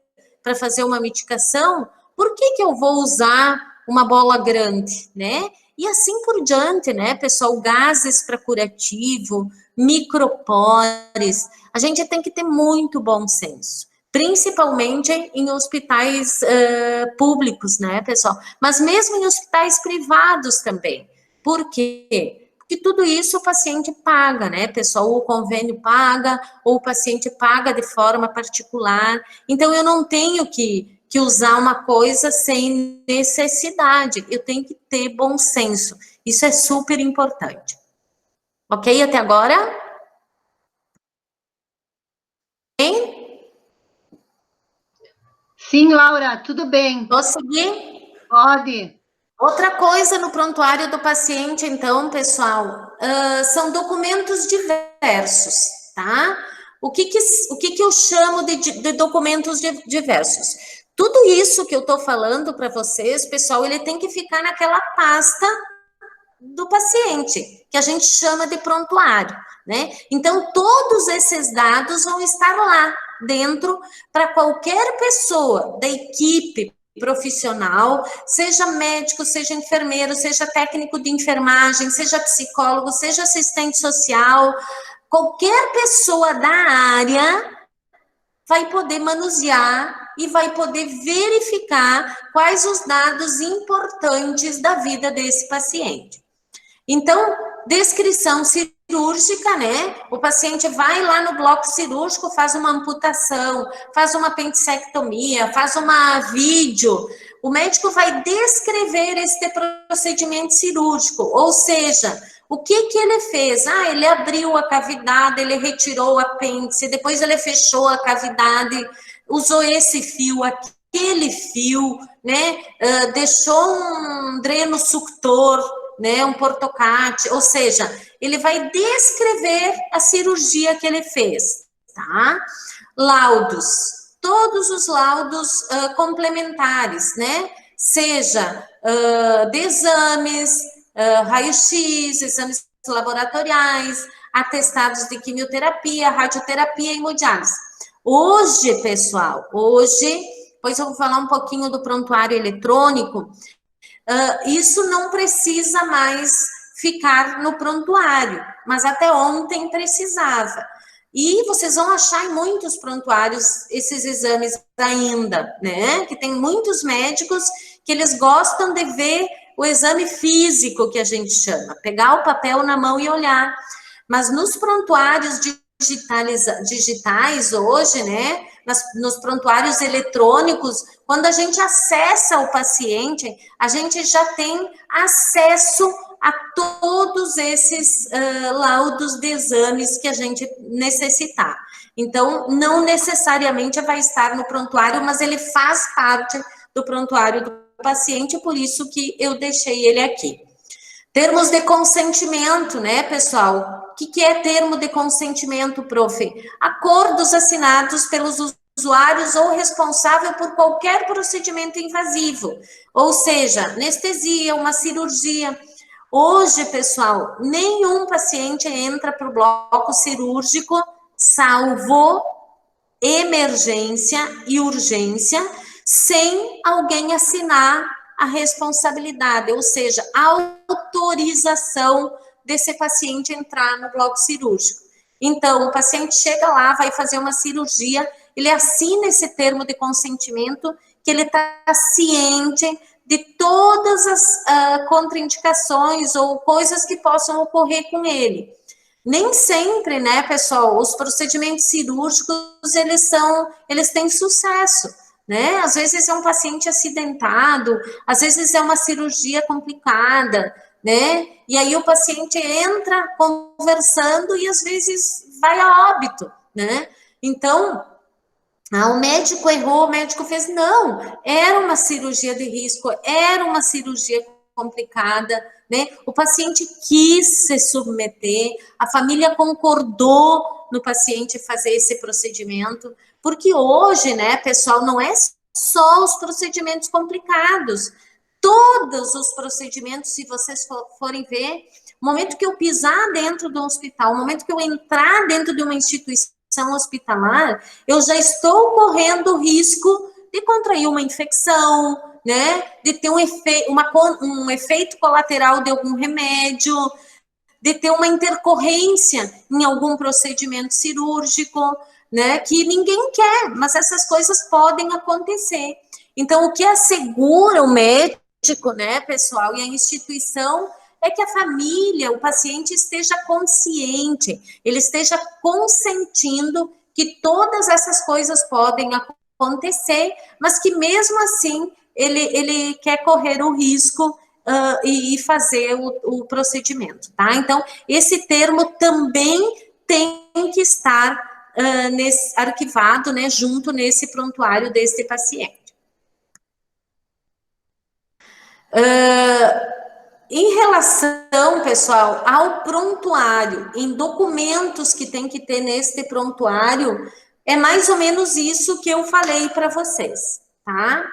para fazer uma medicação, por que eu vou usar uma bola grande, né? E assim por diante, né, pessoal? Gases para curativo, micropores. A gente tem que ter muito bom senso, principalmente em hospitais públicos, né, pessoal? Mas mesmo em hospitais privados também. Por quê? Porque tudo isso o paciente paga, né, pessoal? Ou o convênio paga, ou o paciente paga de forma particular. Então, eu não tenho que usar uma coisa sem necessidade. Eu tenho que ter bom senso. Isso é super importante. Ok até agora? Bem? Sim, Laura, tudo bem. Posso seguir? Pode. Outra coisa no prontuário do paciente, então, pessoal, são documentos diversos, tá? O que eu chamo de documentos diversos? Tudo isso que eu estou falando para vocês, pessoal, ele tem que ficar naquela pasta do paciente, que a gente chama de prontuário, né? Então, todos esses dados vão estar lá dentro para qualquer pessoa da equipe profissional, seja médico, seja enfermeiro, seja técnico de enfermagem, seja psicólogo, seja assistente social, qualquer pessoa da área vai poder manusear e vai poder verificar quais os dados importantes da vida desse paciente. Então, descrição cirúrgica, né? O paciente vai lá no bloco cirúrgico, faz uma amputação, faz uma apendicectomia, faz uma vídeo. O médico vai descrever este procedimento cirúrgico, ou seja, o que ele fez? Ele abriu a cavidade, ele retirou o apêndice, depois ele fechou a cavidade, usou esse fio, aquele fio, né? Deixou um dreno suctor, né? Um portocate, ou seja, ele vai descrever a cirurgia que ele fez, tá? Laudos, todos os laudos complementares, né? Seja de exames, raio-x, exames laboratoriais, atestados de quimioterapia, radioterapia e hemodiálise. Hoje, pessoal, depois eu vou falar um pouquinho do prontuário eletrônico, isso não precisa mais ficar no prontuário, mas até ontem precisava. E vocês vão achar em muitos prontuários esses exames ainda, né? Que tem muitos médicos que eles gostam de ver o exame físico, que a gente chama, pegar o papel na mão e olhar. Mas nos prontuários digitais hoje, né, nos prontuários eletrônicos, quando a gente acessa o paciente, a gente já tem acesso a todos esses laudos de exames que a gente necessitar. Então, não necessariamente vai estar no prontuário, mas ele faz parte do prontuário do paciente, por isso que eu deixei ele aqui. Termos de consentimento, né, pessoal? O que é termo de consentimento, prof? Acordos assinados pelos usuários ou responsável por qualquer procedimento invasivo, ou seja, anestesia, uma cirurgia. Hoje, pessoal, nenhum paciente entra para o bloco cirúrgico, salvo emergência e urgência, sem alguém assinar a responsabilidade, ou seja, a autorização desse paciente entrar no bloco cirúrgico. Então, o paciente chega lá, vai fazer uma cirurgia, ele assina esse termo de consentimento, que ele está ciente de todas as contraindicações ou coisas que possam ocorrer com ele. Nem sempre, né, pessoal, os procedimentos cirúrgicos, eles têm sucesso, né? Às vezes é um paciente acidentado, às vezes é uma cirurgia complicada, né? E aí o paciente entra conversando e às vezes vai a óbito, né? Então, o médico errou, o médico fez, não, era uma cirurgia de risco, era uma cirurgia complicada, né? O paciente quis se submeter, a família concordou no paciente fazer esse procedimento, porque hoje, né, pessoal, não é só os procedimentos complicados, todos os procedimentos, se vocês forem ver, o momento que eu pisar dentro do hospital, o momento que eu entrar dentro de uma instituição hospitalar, eu já estou correndo o risco de contrair uma infecção, né, de ter um efeito colateral de algum remédio, de ter uma intercorrência em algum procedimento cirúrgico, né, que ninguém quer, mas essas coisas podem acontecer. Então, o que assegura o médico, né, pessoal, e a instituição é que a família, o paciente esteja consciente, ele esteja consentindo que todas essas coisas podem acontecer, mas que mesmo assim ele quer correr o risco e fazer o procedimento, tá? Então, esse termo também tem que estar arquivado, né, junto nesse prontuário desse paciente. Em relação, pessoal, ao prontuário, em documentos que tem que ter neste prontuário, é mais ou menos isso que eu falei para vocês, tá?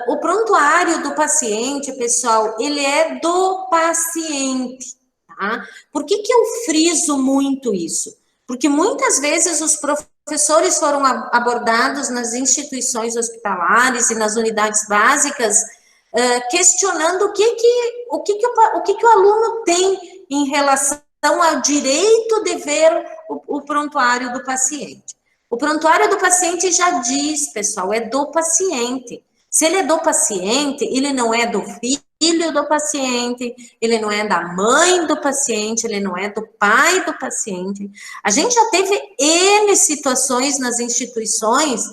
O prontuário do paciente, pessoal, ele é do paciente, tá? Por que eu friso muito isso? Porque muitas vezes os professores foram abordados nas instituições hospitalares e nas unidades básicas, questionando o que o aluno tem em relação ao direito de ver o prontuário do paciente. O prontuário do paciente já diz, pessoal, é do paciente. Se ele é do paciente, ele não é do filho do paciente, ele não é da mãe do paciente, ele não é do pai do paciente. A gente já teve N situações nas instituições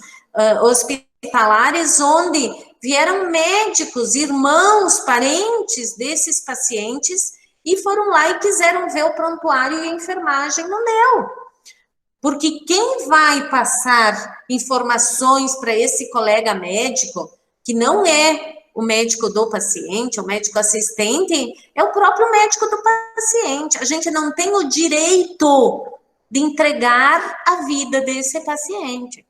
hospitalares onde vieram médicos, irmãos, parentes desses pacientes e foram lá e quiseram ver o prontuário e a enfermagem não deu. Porque quem vai passar informações para esse colega médico, que não é o médico do paciente, o médico assistente, é o próprio médico do paciente. A gente não tem o direito de entregar a vida desse paciente.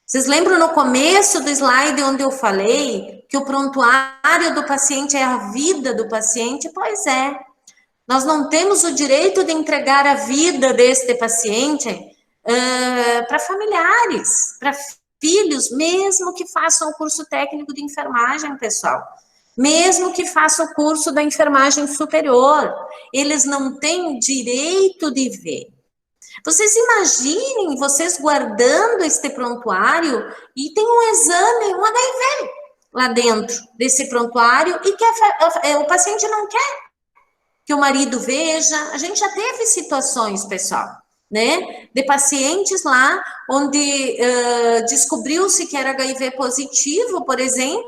Vocês lembram no começo do slide onde eu falei que o prontuário do paciente é a vida do paciente? Pois é. Nós não temos o direito de entregar a vida deste paciente para familiares, para filhos, mesmo que façam o curso técnico de enfermagem, pessoal. Mesmo que façam o curso da enfermagem superior. Eles não têm direito de ver. Vocês imaginem vocês guardando este prontuário e tem um exame, um HIV. lá dentro desse prontuário e que o paciente não quer que o marido veja. A gente já teve situações, pessoal, né, de pacientes lá onde descobriu-se que era HIV positivo, por exemplo,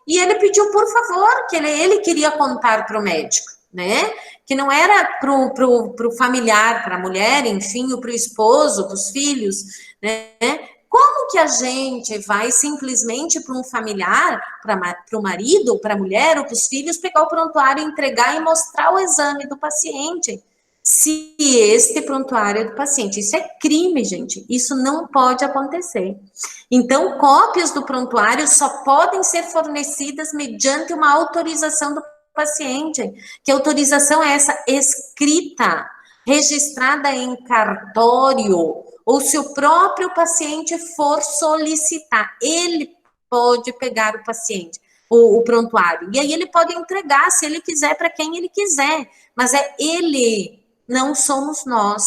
e ele pediu, por favor, que ele queria contar para o médico, né, que não era para o familiar, para a mulher, enfim, ou para o esposo, para os filhos, né. Como que a gente vai simplesmente para um familiar, para o marido, para a mulher ou para os filhos, pegar o prontuário, entregar e mostrar o exame do paciente? Se este prontuário é do paciente, isso é crime, gente, isso não pode acontecer. Então, cópias do prontuário só podem ser fornecidas mediante uma autorização do paciente. Que autorização é essa? Escrita, registrada em cartório, ou se o próprio paciente for solicitar, ele pode pegar o paciente, o prontuário, e aí ele pode entregar, se ele quiser, para quem ele quiser, mas é ele, não somos nós.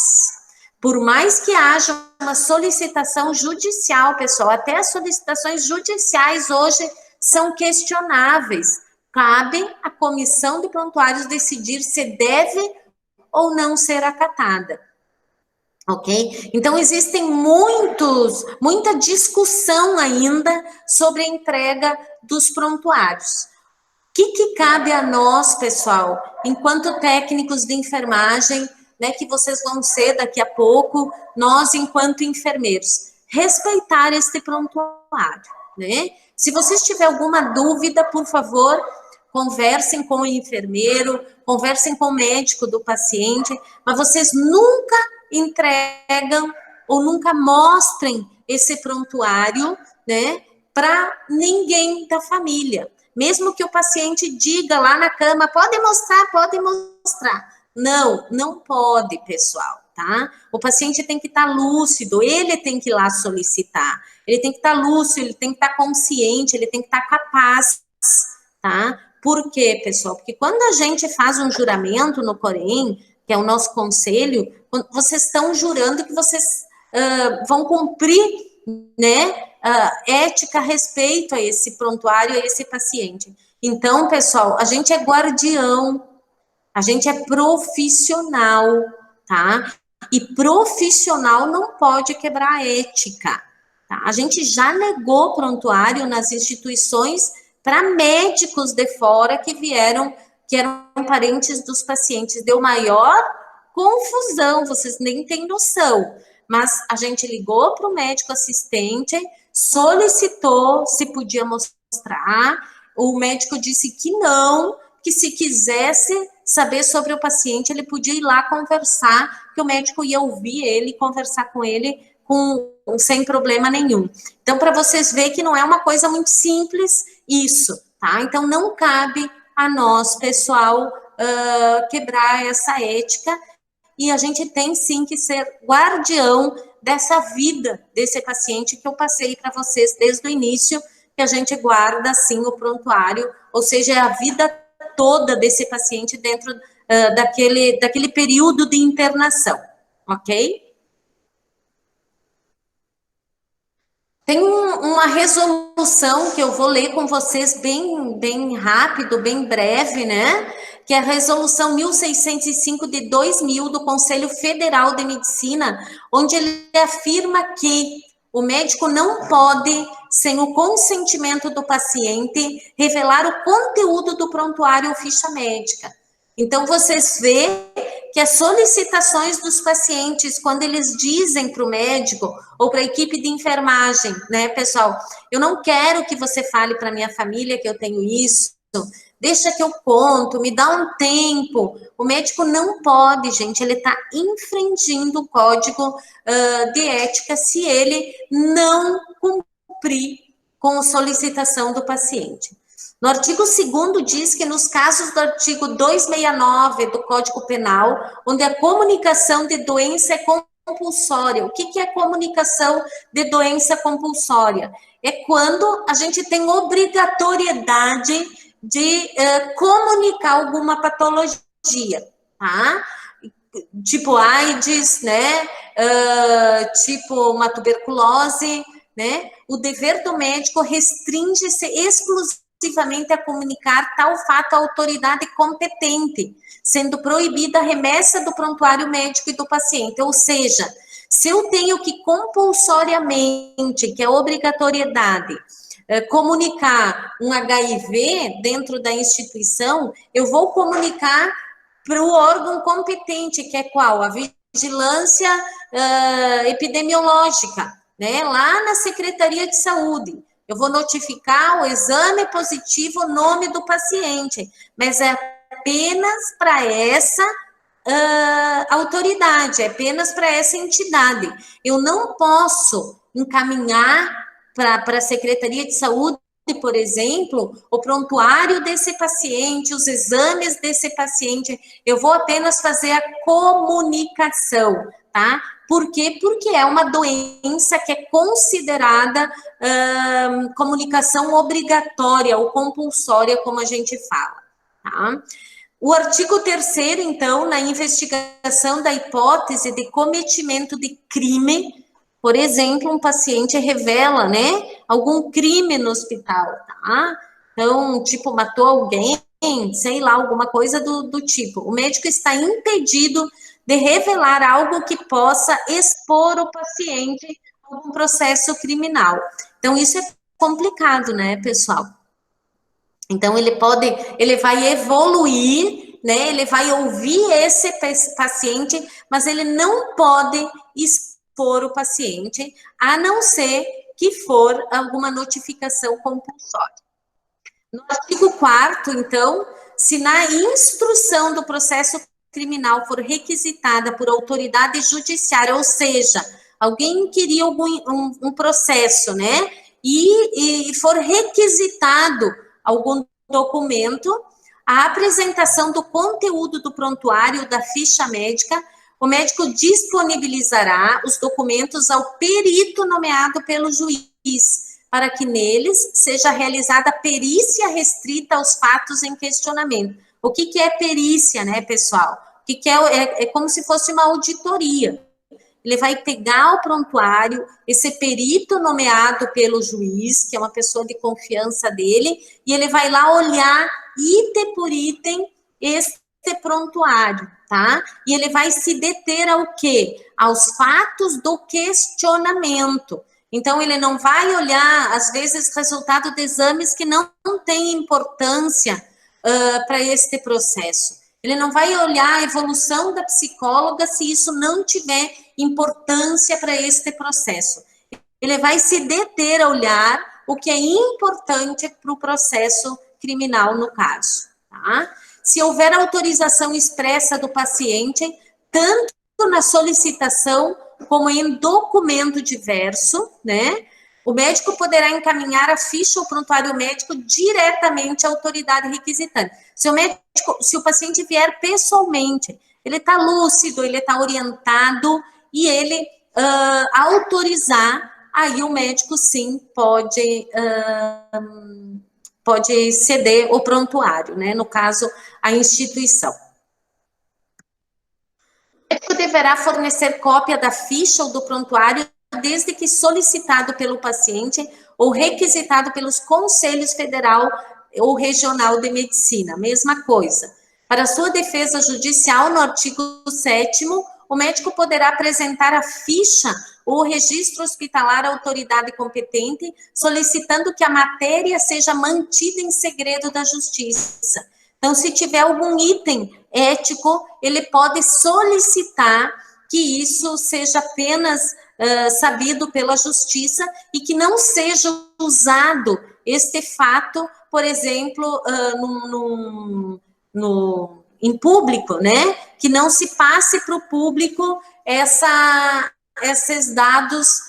Por mais que haja uma solicitação judicial, pessoal, até as solicitações judiciais hoje são questionáveis. Cabe à comissão de prontuários decidir se deve ou não ser acatada. Ok? Então, existem muita discussão ainda sobre a entrega dos prontuários. O que cabe a nós, pessoal, enquanto técnicos de enfermagem, né, que vocês vão ser daqui a pouco, nós, enquanto enfermeiros, respeitar este prontuário, né? Se vocês tiverem alguma dúvida, por favor, conversem com o enfermeiro, conversem com o médico do paciente, mas vocês nunca entregam ou nunca mostrem esse prontuário, né, para ninguém da família. Mesmo que o paciente diga lá na cama, pode mostrar, pode mostrar. Não, não pode, pessoal, tá? O paciente tem que estar lúcido, ele tem que ir lá solicitar, ele tem que estar lúcido, ele tem que estar consciente, ele tem que estar capaz, tá? Por quê, pessoal? Porque quando a gente faz um juramento no Corém, que é o nosso conselho, vocês estão jurando que vocês vão cumprir, né, ética a respeito a esse prontuário, a esse paciente. Então, pessoal, a gente é guardião, a gente é profissional, tá? E profissional não pode quebrar a ética, tá? A gente já negou prontuário nas instituições para médicos de fora que eram parentes dos pacientes. Deu maior confusão, vocês nem têm noção. Mas a gente ligou para o médico assistente, solicitou se podia mostrar, o médico disse que não, que se quisesse saber sobre o paciente, ele podia ir lá conversar, que o médico ia ouvir ele, conversar com ele sem problema nenhum. Então, para vocês verem que não é uma coisa muito simples isso, tá? Então, não cabe a nós, pessoal, quebrar essa ética, e a gente tem sim que ser guardião dessa vida desse paciente que eu passei para vocês desde o início, que a gente guarda sim o prontuário, ou seja, é a vida toda desse paciente dentro daquele período de internação, ok? Tem uma resolução que eu vou ler com vocês bem rápido, bem breve, né? Que é a resolução 1605 de 2000 do Conselho Federal de Medicina, onde ele afirma que o médico não pode, sem o consentimento do paciente, revelar o conteúdo do prontuário ou ficha médica. Então, vocês veem que as solicitações dos pacientes, quando eles dizem para o médico ou para a equipe de enfermagem, né, pessoal, eu não quero que você fale para minha família que eu tenho isso, deixa que eu conto, me dá um tempo. O médico não pode, gente, ele está infringindo o código de ética se ele não cumprir com a solicitação do paciente. No artigo 2º diz que nos casos do artigo 269 do Código Penal, onde a comunicação de doença é compulsória. O que é comunicação de doença compulsória? É quando a gente tem obrigatoriedade de comunicar alguma patologia, tá? Tipo AIDS, né? Tipo uma tuberculose, né, o dever do médico restringe-se exclusivamente a comunicar tal fato à autoridade competente, sendo proibida a remessa do prontuário médico e do paciente. Ou seja, se eu tenho que compulsoriamente, que é obrigatoriedade, comunicar um HIV dentro da instituição, eu vou comunicar para o órgão competente, que é qual? A vigilância epidemiológica, né? Lá na Secretaria de Saúde. Eu vou notificar o exame positivo, o nome do paciente, mas é apenas para essa autoridade, é apenas para essa entidade. Eu não posso encaminhar para a Secretaria de Saúde, por exemplo, o prontuário desse paciente, os exames desse paciente, eu vou apenas fazer a comunicação, tá? Por quê? Porque é uma doença que é considerada comunicação obrigatória ou compulsória, como a gente fala, tá? O artigo 3º, então, na investigação da hipótese de cometimento de crime, por exemplo, um paciente revela, né, algum crime no hospital, tá? Então, tipo, matou alguém, sei lá, alguma coisa do tipo. O médico está impedido de revelar algo que possa expor o paciente a um processo criminal. Então, isso é complicado, né, pessoal? Então, ele vai evoluir, né? Ele vai ouvir esse paciente, mas ele não pode expor o paciente, a não ser que for alguma notificação compulsória. No artigo 4º, então, se na instrução do processo criminal for requisitada por autoridade judiciária, ou seja, alguém inquiriu um processo, né? E for requisitado algum documento, a apresentação do conteúdo do prontuário da ficha médica, o médico disponibilizará os documentos ao perito nomeado pelo juiz, para que neles seja realizada perícia restrita aos fatos em questionamento. O que é perícia, né, pessoal? O que é como se fosse uma auditoria. Ele vai pegar o prontuário, esse perito nomeado pelo juiz, que é uma pessoa de confiança dele, e ele vai lá olhar item por item este prontuário, tá? E ele vai se deter ao quê? Aos fatos do questionamento. Então, ele não vai olhar, às vezes, resultado de exames que não têm importância para este processo. Ele não vai olhar a evolução da psicóloga se isso não tiver importância para este processo. Ele vai se deter a olhar o que é importante para o processo criminal, no caso, tá? Se houver autorização expressa do paciente, tanto na solicitação como em documento diverso, né? O médico poderá encaminhar a ficha ou prontuário médico diretamente à autoridade requisitante. Se o paciente vier pessoalmente, ele está lúcido, ele está orientado e ele autorizar, aí o médico sim pode ceder o prontuário, né? No caso, a instituição. O médico deverá fornecer cópia da ficha ou do prontuário desde que solicitado pelo paciente ou requisitado pelos conselhos federal ou regional de medicina. Mesma coisa. Para sua defesa judicial, no artigo 7º, o médico poderá apresentar a ficha ou registro hospitalar à autoridade competente, solicitando que a matéria seja mantida em segredo da justiça. Então, se tiver algum item ético, ele pode solicitar que isso seja apenas sabido pela justiça e que não seja usado este fato, por exemplo, em público, né? Que não se passe para o público esses dados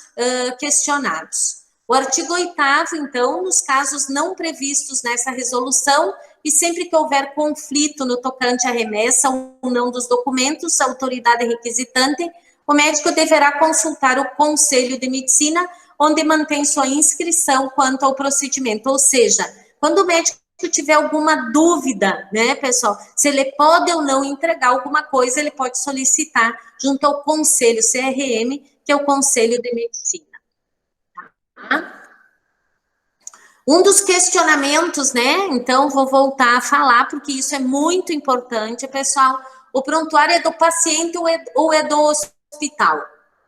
questionados. O artigo 8º, então, nos casos não previstos nessa resolução, e sempre que houver conflito no tocante à remessa ou não dos documentos, a autoridade requisitante, o médico deverá consultar o Conselho de Medicina, onde mantém sua inscrição quanto ao procedimento. Ou seja, quando o médico tiver alguma dúvida, né, pessoal, se ele pode ou não entregar alguma coisa, ele pode solicitar junto ao Conselho CRM, que é o Conselho de Medicina. Tá? Um dos questionamentos, né? Então, vou voltar a falar, porque isso é muito importante, pessoal. O prontuário é do paciente ou é do hospital,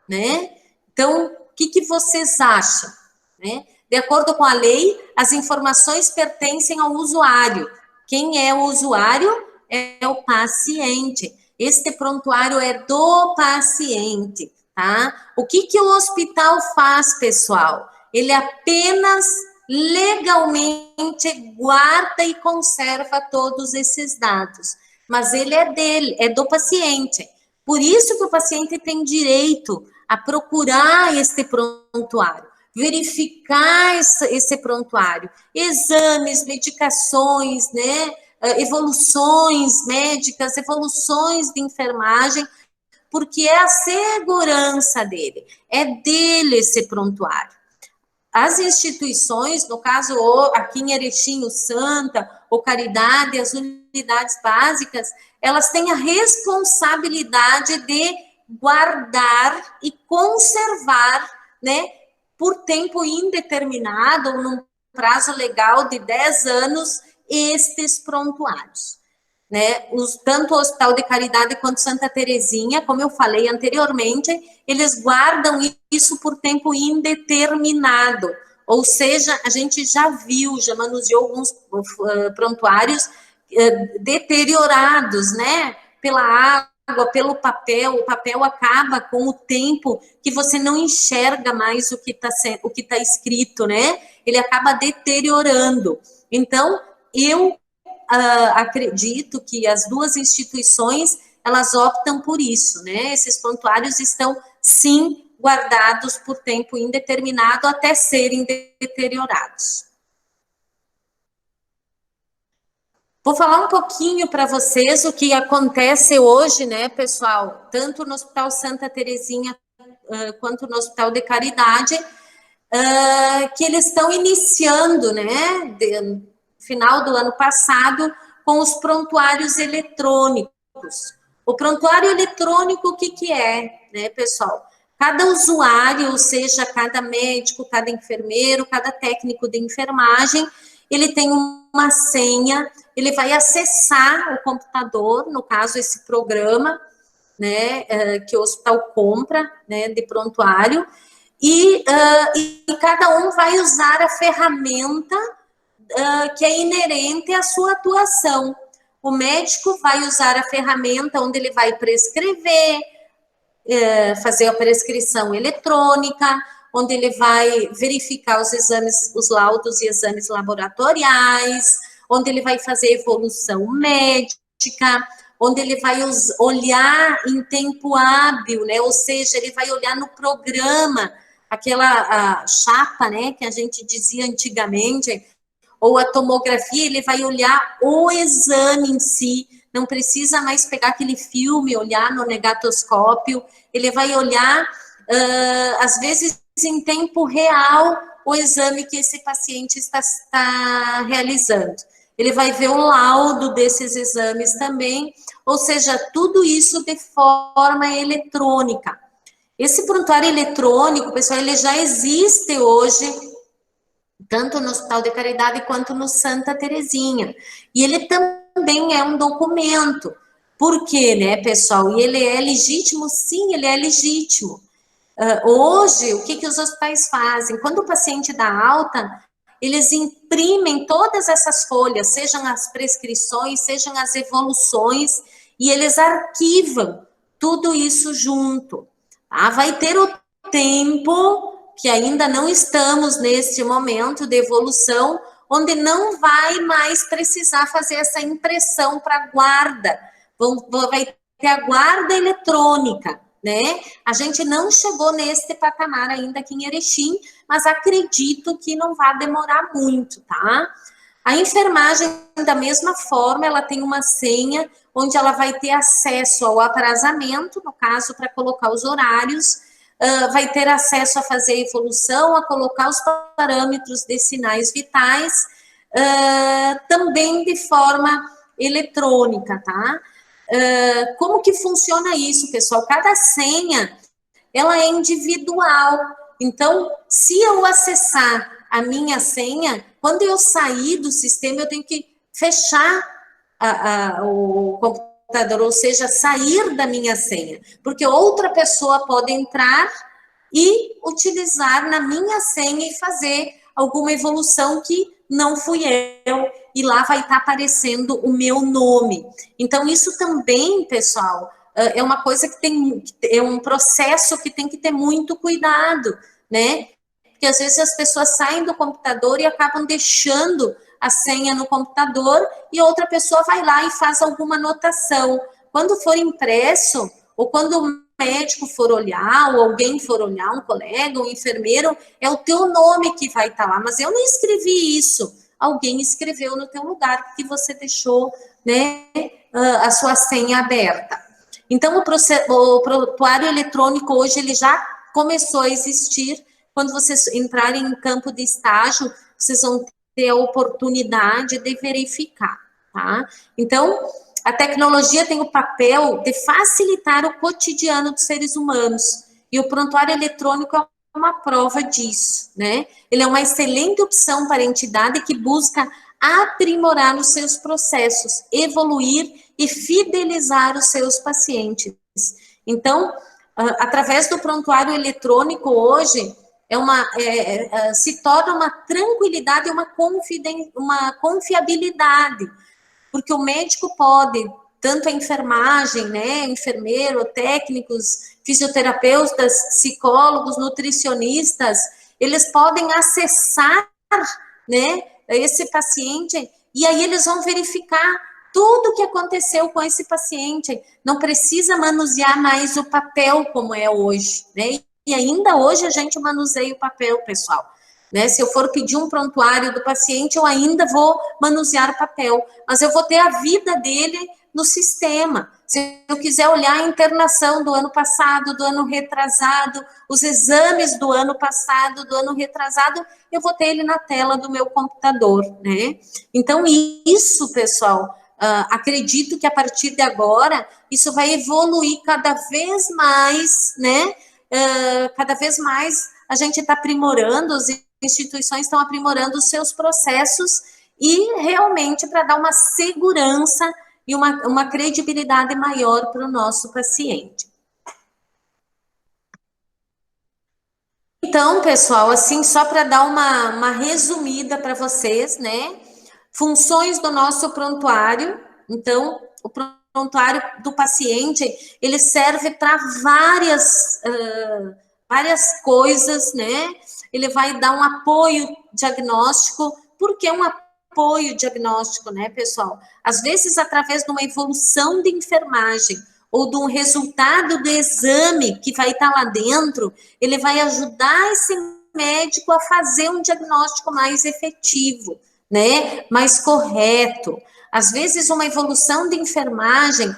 né? Então, o que vocês acham, né? De acordo com a lei, as informações pertencem ao usuário. Quem é o usuário é o paciente. Este prontuário é do paciente, tá? O que o hospital faz, pessoal? Ele apenas legalmente guarda e conserva todos esses dados, mas ele é dele, é do paciente. Por isso que o paciente tem direito a procurar este prontuário, verificar esse prontuário, exames, medicações, né, evoluções médicas, evoluções de enfermagem, porque é a segurança dele, é dele esse prontuário. As instituições, no caso aqui em Erechim, o Santa, o Caridade, as unidades básicas, elas têm a responsabilidade de guardar e conservar, né, por tempo indeterminado, ou num prazo legal de 10 anos, estes prontuários. Né, tanto o Hospital de Caridade quanto Santa Terezinha, como eu falei anteriormente, eles guardam isso por tempo indeterminado, ou seja, a gente já viu, já manuseou alguns prontuários deteriorados, né, pela água, pelo papel, o papel acaba com o tempo que você não enxerga mais o que tá escrito, né, ele acaba deteriorando. Então, eu acredito que as duas instituições, elas optam por isso, né? Esses prontuários estão, sim, guardados por tempo indeterminado até serem deteriorados. Vou falar um pouquinho para vocês o que acontece hoje, né, pessoal, tanto no Hospital Santa Terezinha quanto no Hospital de Caridade, que eles estão iniciando, né, final do ano passado, com os prontuários eletrônicos. O prontuário eletrônico, o que é, né, pessoal? Cada usuário, ou seja, cada médico, cada enfermeiro, cada técnico de enfermagem, ele tem uma senha, ele vai acessar o computador, no caso, esse programa, né, que o hospital compra, né, de prontuário, e cada um vai usar a ferramenta que é inerente à sua atuação. O médico vai usar a ferramenta onde ele vai prescrever, fazer a prescrição eletrônica, onde ele vai verificar os exames, os laudos e exames laboratoriais, onde ele vai fazer evolução médica, onde ele vai olhar em tempo hábil, né? Ou seja, ele vai olhar no programa, aquela chapa, né, que a gente dizia antigamente, ou a tomografia, ele vai olhar o exame em si, não precisa mais pegar aquele filme, olhar no negatoscópio, ele vai olhar, às vezes, em tempo real, o exame que esse paciente está realizando. Ele vai ver o laudo desses exames também, ou seja, tudo isso de forma eletrônica. Esse prontuário eletrônico, pessoal, ele já existe hoje, tanto no Hospital de Caridade quanto no Santa Terezinha. E ele também é um documento. Por quê, né, pessoal? E ele é legítimo? Sim, ele é legítimo. Hoje, o que os hospitais fazem? Quando o paciente dá alta, eles imprimem todas essas folhas, sejam as prescrições, sejam as evoluções, e eles arquivam tudo isso junto. Tá? Vai ter o tempo que ainda não estamos neste momento de evolução, onde não vai mais precisar fazer essa impressão para guarda, vai ter a guarda eletrônica, né? A gente não chegou neste patamar ainda aqui em Erechim, mas acredito que não vai demorar muito, tá? A enfermagem, da mesma forma, ela tem uma senha, onde ela vai ter acesso ao aprazamento, no caso, para colocar os horários, vai ter acesso a fazer a evolução, a colocar os parâmetros de sinais vitais, também de forma eletrônica, tá? Como que funciona isso, pessoal? Cada senha, ela é individual, Então, se eu acessar a minha senha, quando eu sair do sistema, eu tenho que fechar o computador, ou seja, sair da minha senha, porque outra pessoa pode entrar e utilizar na minha senha e fazer alguma evolução que não fui eu, e lá vai estar aparecendo o meu nome. Então, isso também, pessoal, é uma coisa é um processo que tem que ter muito cuidado, né? Porque às vezes as pessoas saem do computador e acabam deixando a senha no computador e outra pessoa vai lá e faz alguma anotação. Quando for impresso, ou quando o médico for olhar, ou alguém for olhar, um colega, um enfermeiro, é o teu nome que vai estar lá, mas eu não escrevi isso. Alguém escreveu no teu lugar, porque você deixou, né, a sua senha aberta. Então, o prontuário eletrônico hoje, ele já começou a existir. Quando vocês entrarem em campo de estágio, vocês vão ter a oportunidade de verificar, tá? Então, a tecnologia tem o papel de facilitar o cotidiano dos seres humanos, e o prontuário eletrônico é uma prova disso, né? Ele é uma excelente opção para a entidade que busca aprimorar os seus processos, evoluir e fidelizar os seus pacientes. Então, através do prontuário eletrônico hoje, se torna uma tranquilidade, uma confiabilidade, porque o médico pode, tanto a enfermagem, né, enfermeiro, técnicos, fisioterapeutas, psicólogos, nutricionistas, eles podem acessar, né, esse paciente, e aí eles vão verificar tudo o que aconteceu com esse paciente. Não precisa manusear mais o papel como é hoje, né? E ainda hoje a gente manuseia o papel, pessoal. Né? Se eu for pedir um prontuário do paciente, eu ainda vou manusear o papel, mas eu vou ter a vida dele no sistema. Se eu quiser olhar a internação do ano passado, do ano retrasado, os exames do ano passado, do ano retrasado, eu vou ter ele na tela do meu computador, né? Então, isso, pessoal, acredito que a partir de agora, isso vai evoluir cada vez mais, né? Cada vez mais a gente está aprimorando, as instituições estão aprimorando os seus processos e realmente para dar uma segurança e uma credibilidade maior para o nosso paciente. Então, pessoal, assim, só para dar uma resumida para vocês, né? Funções do nosso prontuário. Então, o prontuário do paciente, ele serve para várias coisas, né? Ele vai dar um apoio diagnóstico. Por que um apoio diagnóstico, né, pessoal? Às vezes, através de uma evolução de enfermagem ou de um resultado do exame que vai estar lá dentro, ele vai ajudar esse médico a fazer um diagnóstico mais efetivo, né, mais correto. Às vezes, uma evolução de enfermagem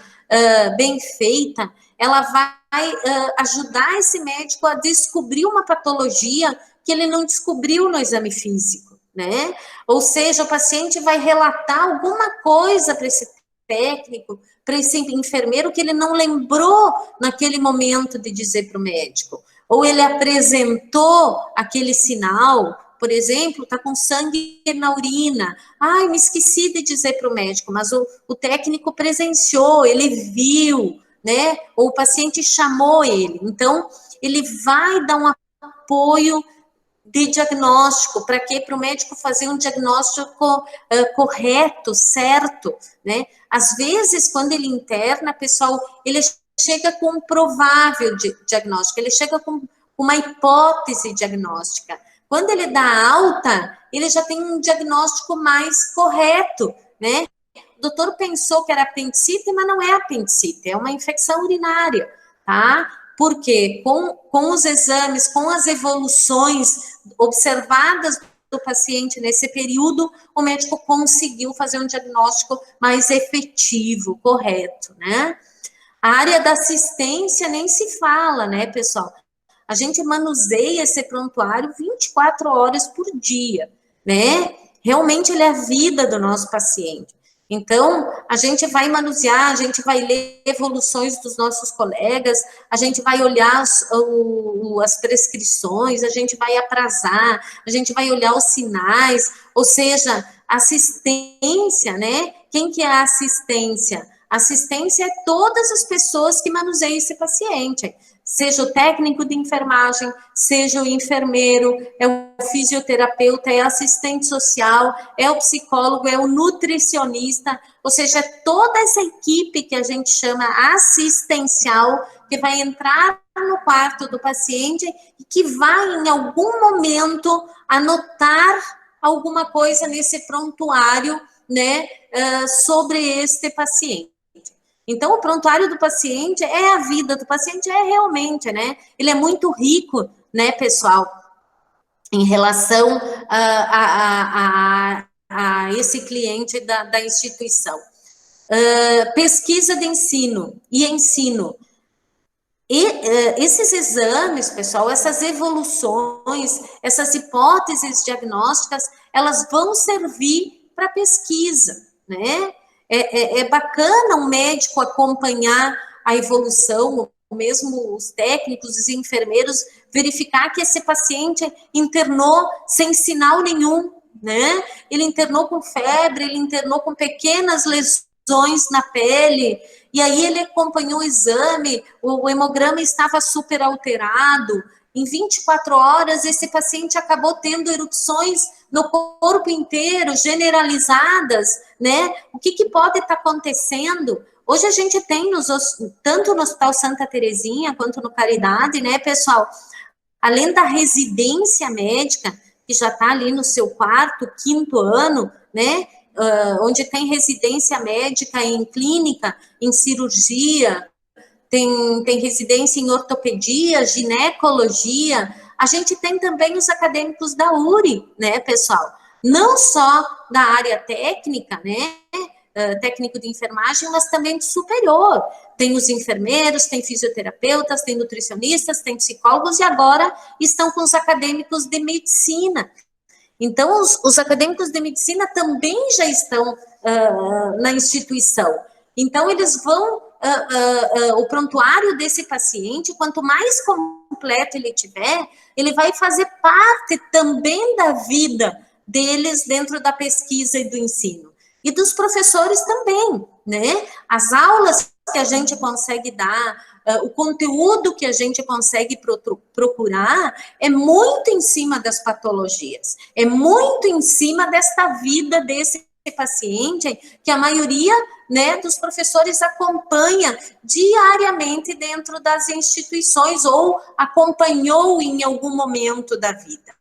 bem feita, ela vai ajudar esse médico a descobrir uma patologia que ele não descobriu no exame físico, né? Ou seja, o paciente vai relatar alguma coisa para esse técnico, para esse enfermeiro que ele não lembrou naquele momento de dizer para o médico. Ou ele apresentou aquele sinal, por exemplo, está com sangue na urina. Ai, me esqueci de dizer para o médico, mas o técnico presenciou, ele viu, né? Ou o paciente chamou ele. Então, ele vai dar um apoio de diagnóstico, para quê? Para o médico fazer um diagnóstico correto, certo, né? Às vezes, quando ele interna, pessoal, ele chega com um provável diagnóstico, ele chega com uma hipótese diagnóstica. Quando ele dá alta, ele já tem um diagnóstico mais correto, né? O doutor pensou que era apendicite, mas não é apendicite, é uma infecção urinária, tá? Porque com os exames, com as evoluções observadas do paciente nesse período, o médico conseguiu fazer um diagnóstico mais efetivo, correto, né? A área da assistência nem se fala, né, pessoal? A gente manuseia esse prontuário 24 horas por dia, né? Realmente ele é a vida do nosso paciente. Então, a gente vai manusear, a gente vai ler evoluções dos nossos colegas, a gente vai olhar as prescrições, a gente vai aprazar, a gente vai olhar os sinais, ou seja, assistência, né? Quem que é a assistência? Assistência é todas as pessoas que manuseiam esse paciente, seja o técnico de enfermagem, seja o enfermeiro, é o fisioterapeuta, é o assistente social, é o psicólogo, é o nutricionista, ou seja, toda essa equipe que a gente chama assistencial, que vai entrar no quarto do paciente e que vai, em algum momento, anotar alguma coisa nesse prontuário, né, sobre este paciente. Então, o prontuário do paciente é a vida do paciente, é realmente, né? Ele é muito rico, né, pessoal, em relação a esse cliente da instituição. Pesquisa de ensino e ensino. E esses exames, pessoal, essas evoluções, essas hipóteses diagnósticas, elas vão servir para pesquisa, né? É bacana um médico acompanhar a evolução, mesmo os técnicos, os enfermeiros, verificar que esse paciente internou sem sinal nenhum, né? Ele internou com febre, ele internou com pequenas lesões na pele, e aí ele acompanhou o exame, o hemograma estava super alterado. Em 24 horas, esse paciente acabou tendo erupções no corpo inteiro, generalizadas, né? O que pode estar acontecendo? Hoje a gente tem, tanto no Hospital Santa Terezinha, quanto no Caridade, né, pessoal? Além da residência médica, que já está ali no seu 4º, 5º ano, né? Onde tem residência médica em clínica, em cirurgia, tem residência em ortopedia, ginecologia. A gente tem também os acadêmicos da URI, né, pessoal? Não só da área técnica, né, técnico de enfermagem, mas também de superior. Tem os enfermeiros, tem fisioterapeutas, tem nutricionistas, tem psicólogos, e agora estão com os acadêmicos de medicina. Então, os acadêmicos de medicina também já estão na instituição. Então, eles vão, o prontuário desse paciente, quanto mais completo ele tiver, ele vai fazer parte também da vida deles dentro da pesquisa e do ensino. E dos professores também, né? As aulas que a gente consegue dar, o conteúdo que a gente consegue procurar é muito em cima das patologias, é muito em cima desta vida desse paciente, que a maioria, né, dos professores acompanha diariamente dentro das instituições ou acompanhou em algum momento da vida,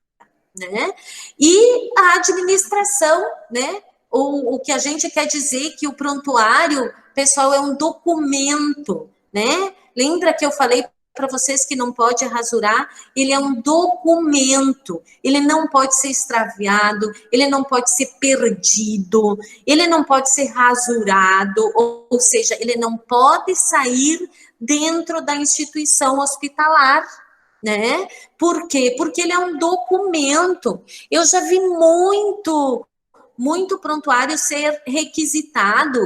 né? E a administração, né? O que a gente quer dizer que o prontuário, pessoal, é um documento, né? Lembra que eu falei para vocês que não pode rasurar? Ele é um documento, ele não pode ser extraviado, ele não pode ser perdido, ele não pode ser rasurado, ou seja, ele não pode sair dentro da instituição hospitalar, né? Por quê? Porque ele é um documento. Eu já vi muito prontuário ser requisitado,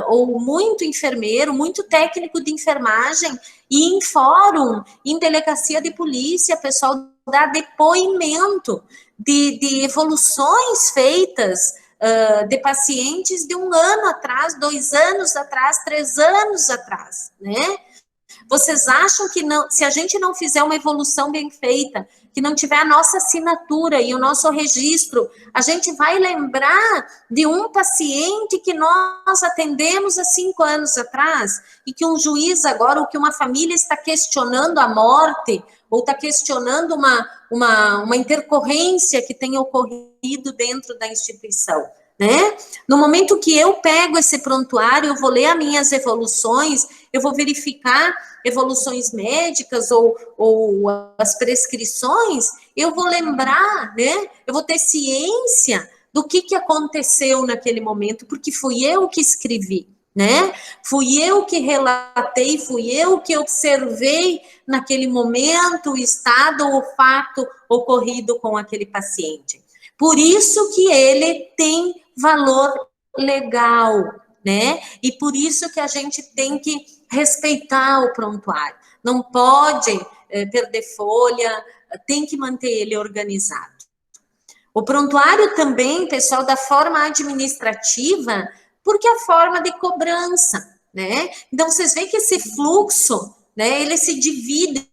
ou muito enfermeiro, muito técnico de enfermagem, e em fórum, em delegacia de polícia, pessoal dá depoimento de evoluções feitas de pacientes de 1 ano atrás, 2 anos atrás, 3 anos atrás, né? Vocês acham que não, se a gente não fizer uma evolução bem feita, que não tiver a nossa assinatura e o nosso registro, a gente vai lembrar de um paciente que nós atendemos há 5 anos atrás e que um juiz agora, ou que uma família está questionando a morte, ou está questionando uma intercorrência que tenha ocorrido dentro da instituição, né? No momento que eu pego esse prontuário, eu vou ler as minhas evoluções, eu vou verificar evoluções médicas ou as prescrições, eu vou lembrar, né? Eu vou ter ciência do que aconteceu naquele momento, porque fui eu que escrevi, né? Fui eu que relatei, fui eu que observei naquele momento o estado ou o fato ocorrido com aquele paciente. Por isso que ele tem valor legal, né? E por isso que a gente tem que respeitar o prontuário. Não pode perder folha, tem que manter ele organizado. O prontuário também, pessoal, da forma administrativa, porque é a forma de cobrança, né? Então, vocês veem que esse fluxo, né, ele se divide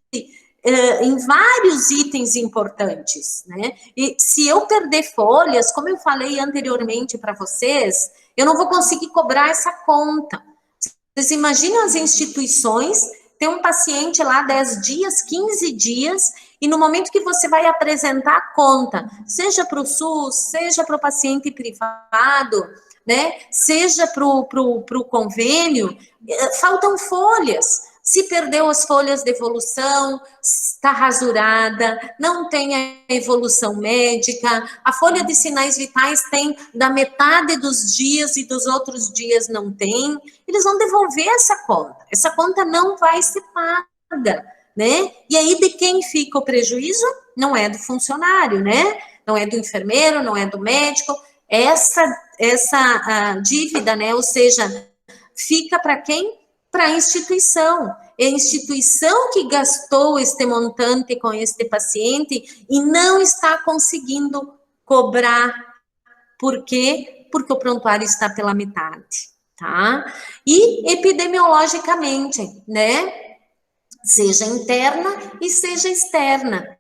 em vários itens importantes, né? E se eu perder folhas, como eu falei anteriormente para vocês, eu não vou conseguir cobrar essa conta. Vocês imaginam as instituições, tem um paciente lá 10 dias, 15 dias, e no momento que você vai apresentar a conta, seja para o SUS, seja para o paciente privado, né, seja para o convênio, faltam folhas. Se perdeu as folhas de evolução, está rasurada, não tem a evolução médica, a folha de sinais vitais tem da metade dos dias e dos outros dias não tem, eles vão devolver essa conta não vai ser paga, né? E aí de quem fica o prejuízo? Não é do funcionário, né? Não é do enfermeiro, não é do médico, essa dívida, né? Ou seja, fica para quem? Para a instituição. É a instituição que gastou este montante com este paciente e não está conseguindo cobrar. Por quê? Porque o prontuário está pela metade, tá? E epidemiologicamente, né? Seja interna e seja externa.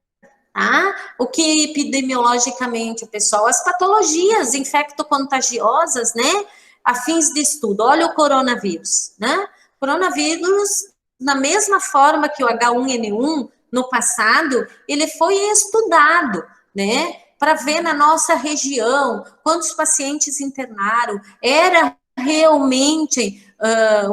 Tá? O que epidemiologicamente, pessoal? As patologias infectocontagiosas, né? A fins de estudo. Olha o coronavírus, né? Coronavírus, na mesma forma que o H1N1 no passado, ele foi estudado, né? Para ver na nossa região quantos pacientes internaram, era realmente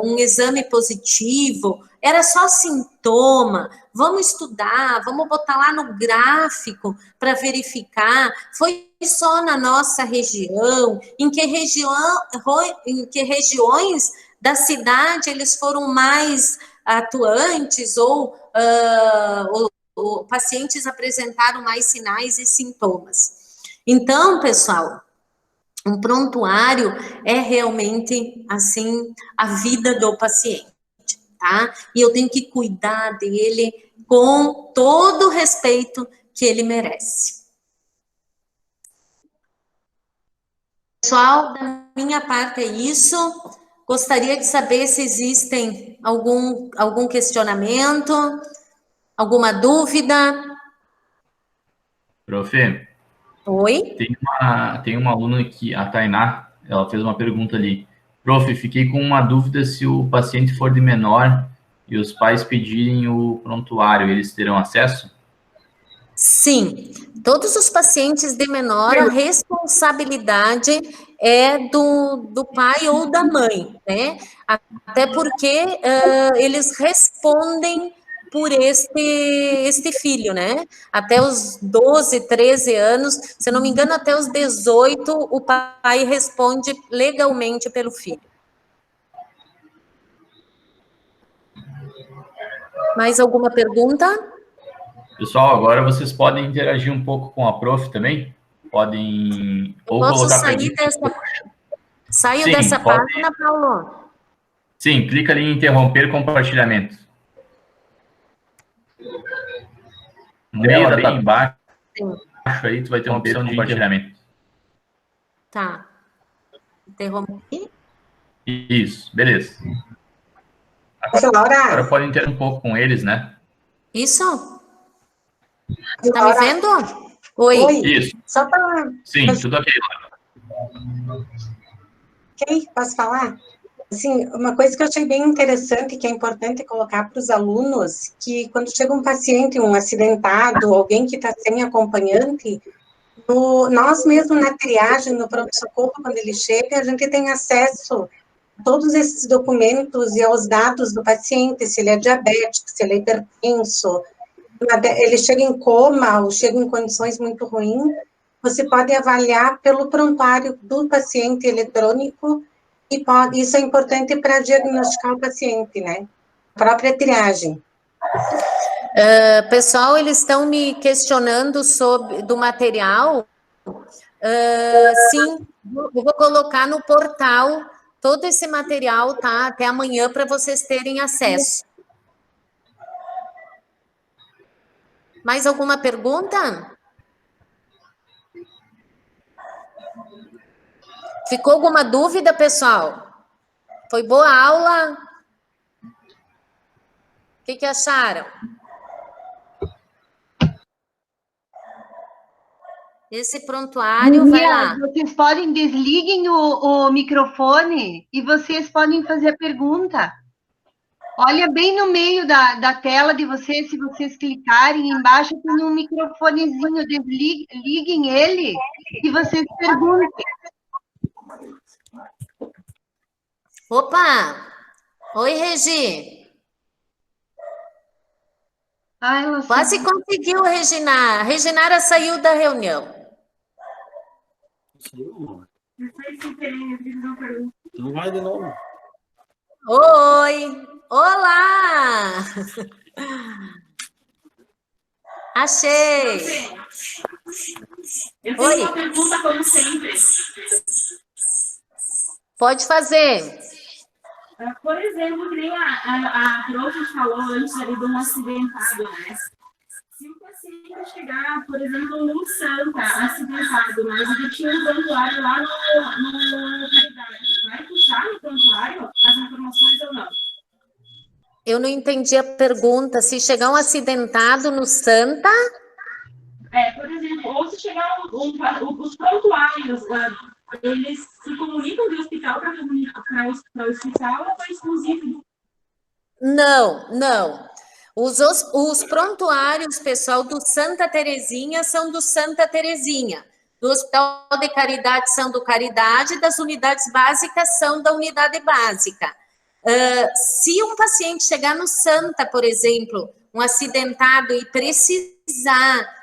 um exame positivo, era só sintoma, vamos estudar, vamos botar lá no gráfico para verificar, foi só na nossa região, em que regiões da cidade eles foram mais atuantes ou pacientes apresentaram mais sinais e sintomas. Então, pessoal, um prontuário é realmente, assim, a vida do paciente, tá? E eu tenho que cuidar dele com todo o respeito que ele merece. Pessoal, da minha parte é isso. Gostaria de saber se existem algum questionamento, alguma dúvida. Prof, Oi? tem uma aluna aqui, a Tainá, ela fez uma pergunta ali. Prof, fiquei com uma dúvida se o paciente for de menor e os pais pedirem o prontuário, eles terão acesso? Sim, todos os pacientes de menor, a responsabilidade é do pai ou da mãe, né? Até porque eles respondem por este filho, né? Até os 12, 13 anos, se eu não me engano, até os 18, o pai responde legalmente pelo filho. Mais alguma pergunta? Pessoal, agora vocês podem interagir um pouco com a prof também? Podem ou colocar sair Saio Sim, dessa pode. página, Paulo? Sim, clica ali em interromper compartilhamento. Nela, bem embaixo, aí tu vai ter uma opção de compartilhamento. Tá. Interromper. Isso, beleza. Laura, Agora pode interagir um pouco com eles, né? Isso? Tá me vendo? Oi. Isso. Só para... Sim, tudo ok, Laura. Ok, posso falar? Assim, uma coisa que eu achei bem interessante, que é importante colocar para os alunos, que quando chega um paciente, um acidentado, alguém que está sem acompanhante, nós mesmos na triagem, no pronto-socorro, quando ele chega, a gente tem acesso a todos esses documentos e aos dados do paciente, se ele é diabético, se ele é hipertenso, ele chega em coma ou chega em condições muito ruins, você pode avaliar pelo prontuário do paciente eletrônico e isso é importante para diagnosticar o paciente, né? A própria triagem. Pessoal, eles estão me questionando do material. Sim, eu vou colocar no portal todo esse material, tá? Até amanhã para vocês terem acesso. Mais alguma pergunta? Ficou alguma dúvida, pessoal? Foi boa a aula? O que acharam? Esse prontuário, vai lá. Vocês podem, desliguem o microfone e vocês podem fazer a pergunta. Olha bem no meio da tela de vocês, se vocês clicarem embaixo, tem um microfonezinho, desliguem ele e vocês perguntem. Opa! Oi, Regi. Quase conseguiu, Regina. Reginara saiu da reunião. Não vai de novo. Oi! Olá! Achei! Eu tenho uma pergunta, como sempre. Pode fazer. Por exemplo, que nem a prof falou antes ali de um acidentado, né? Se o paciente chegar, por exemplo, no Santa, acidentado, mas ele tinha um prontuário lá no Caridade, vai puxar no prontuário as informações ou não? Eu não entendi a pergunta. Se chegar um acidentado no Santa... Por exemplo, ou se chegar os prontuários, eles se comunicam do hospital para o hospital ou é exclusivo? Não. Os prontuários, pessoal, do Santa Terezinha são do Santa Terezinha. Do Hospital de Caridade são do Caridade, das unidades básicas são da unidade básica. Se um paciente chegar no Santa, por exemplo, um acidentado e precisar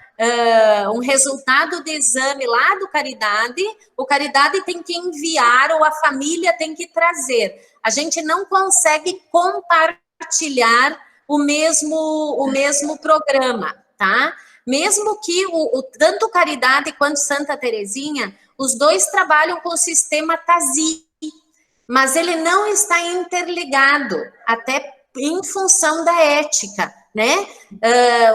um resultado de exame lá do Caridade, o Caridade tem que enviar ou a família tem que trazer. A gente não consegue compartilhar o mesmo programa, tá? Mesmo que tanto o Caridade quanto Santa Terezinha, os dois trabalham com o sistema TASI, mas ele não está interligado, até em função da ética, né?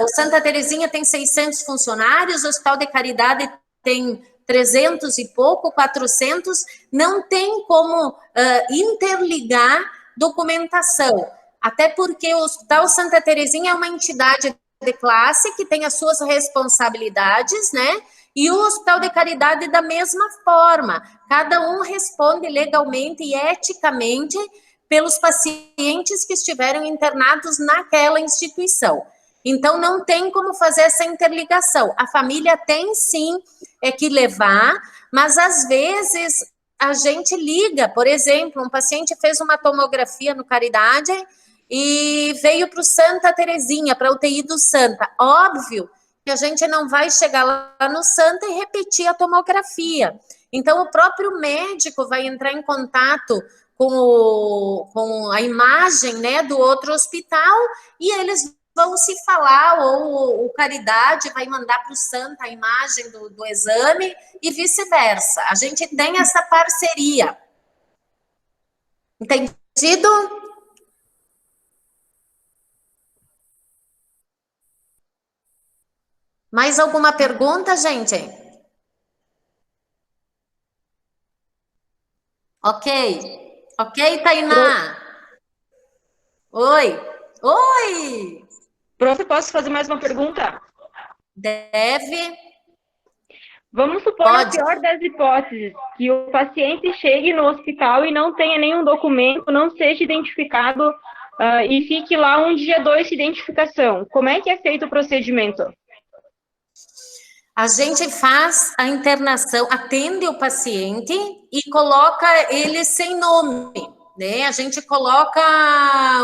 O Santa Terezinha tem 600 funcionários, o Hospital de Caridade tem 300 e pouco, 400, não tem como interligar documentação, até porque o Hospital Santa Terezinha é uma entidade de classe que tem as suas responsabilidades, né? E o Hospital de Caridade da mesma forma, cada um responde legalmente e eticamente pelos pacientes que estiveram internados naquela instituição. Então, não tem como fazer essa interligação. A família tem, sim, que levar, mas, às vezes, a gente liga. Por exemplo, um paciente fez uma tomografia no Caridade e veio para o Santa Terezinha, para a UTI do Santa. Óbvio que a gente não vai chegar lá no Santa e repetir a tomografia. Então, o próprio médico vai entrar em contato com a imagem, né, do outro hospital, e eles vão se falar, ou o Caridade vai mandar para o Santa a imagem do exame, e vice-versa. A gente tem essa parceria. Entendido? Mais alguma pergunta, gente? Ok, Tainá? Oi! Prof, posso fazer mais uma pergunta? Deve. Vamos supor a pior das hipóteses, que o paciente chegue no hospital e não tenha nenhum documento, não seja identificado e fique lá um dia 2 de identificação. Como é que é feito o procedimento? A gente faz a internação, atende o paciente e coloca ele sem nome, né? A gente coloca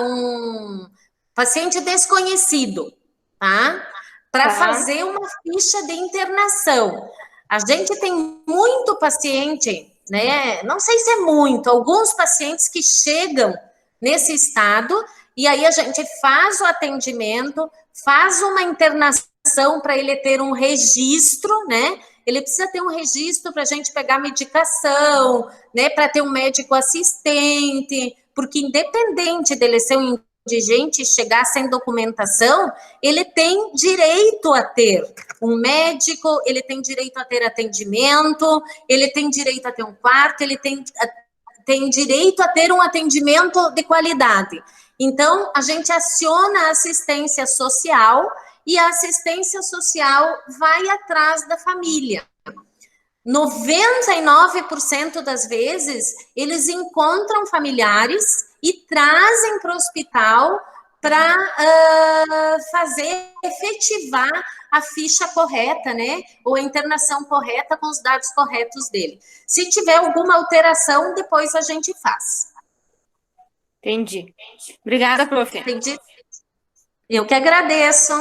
um paciente desconhecido, tá? Para fazer uma ficha de internação. A gente tem muito paciente, né? Não sei se é muito, alguns pacientes que chegam nesse estado, e aí a gente faz o atendimento, faz uma internação para ele ter um registro, né? ele precisa ter um registro para a gente pegar medicação, né, para ter um médico assistente, porque independente dele ser um indigente e chegar sem documentação, ele tem direito a ter um médico, ele tem direito a ter atendimento, ele tem direito a ter um quarto, ele tem direito a ter um atendimento de qualidade. Então, a gente aciona a assistência social e a assistência social vai atrás da família. 99% das vezes, eles encontram familiares e trazem para o hospital para efetivar a ficha correta, né? Ou a internação correta com os dados corretos dele. Se tiver alguma alteração, depois a gente faz. Entendi. Obrigada, prof. Entendi. Eu que agradeço.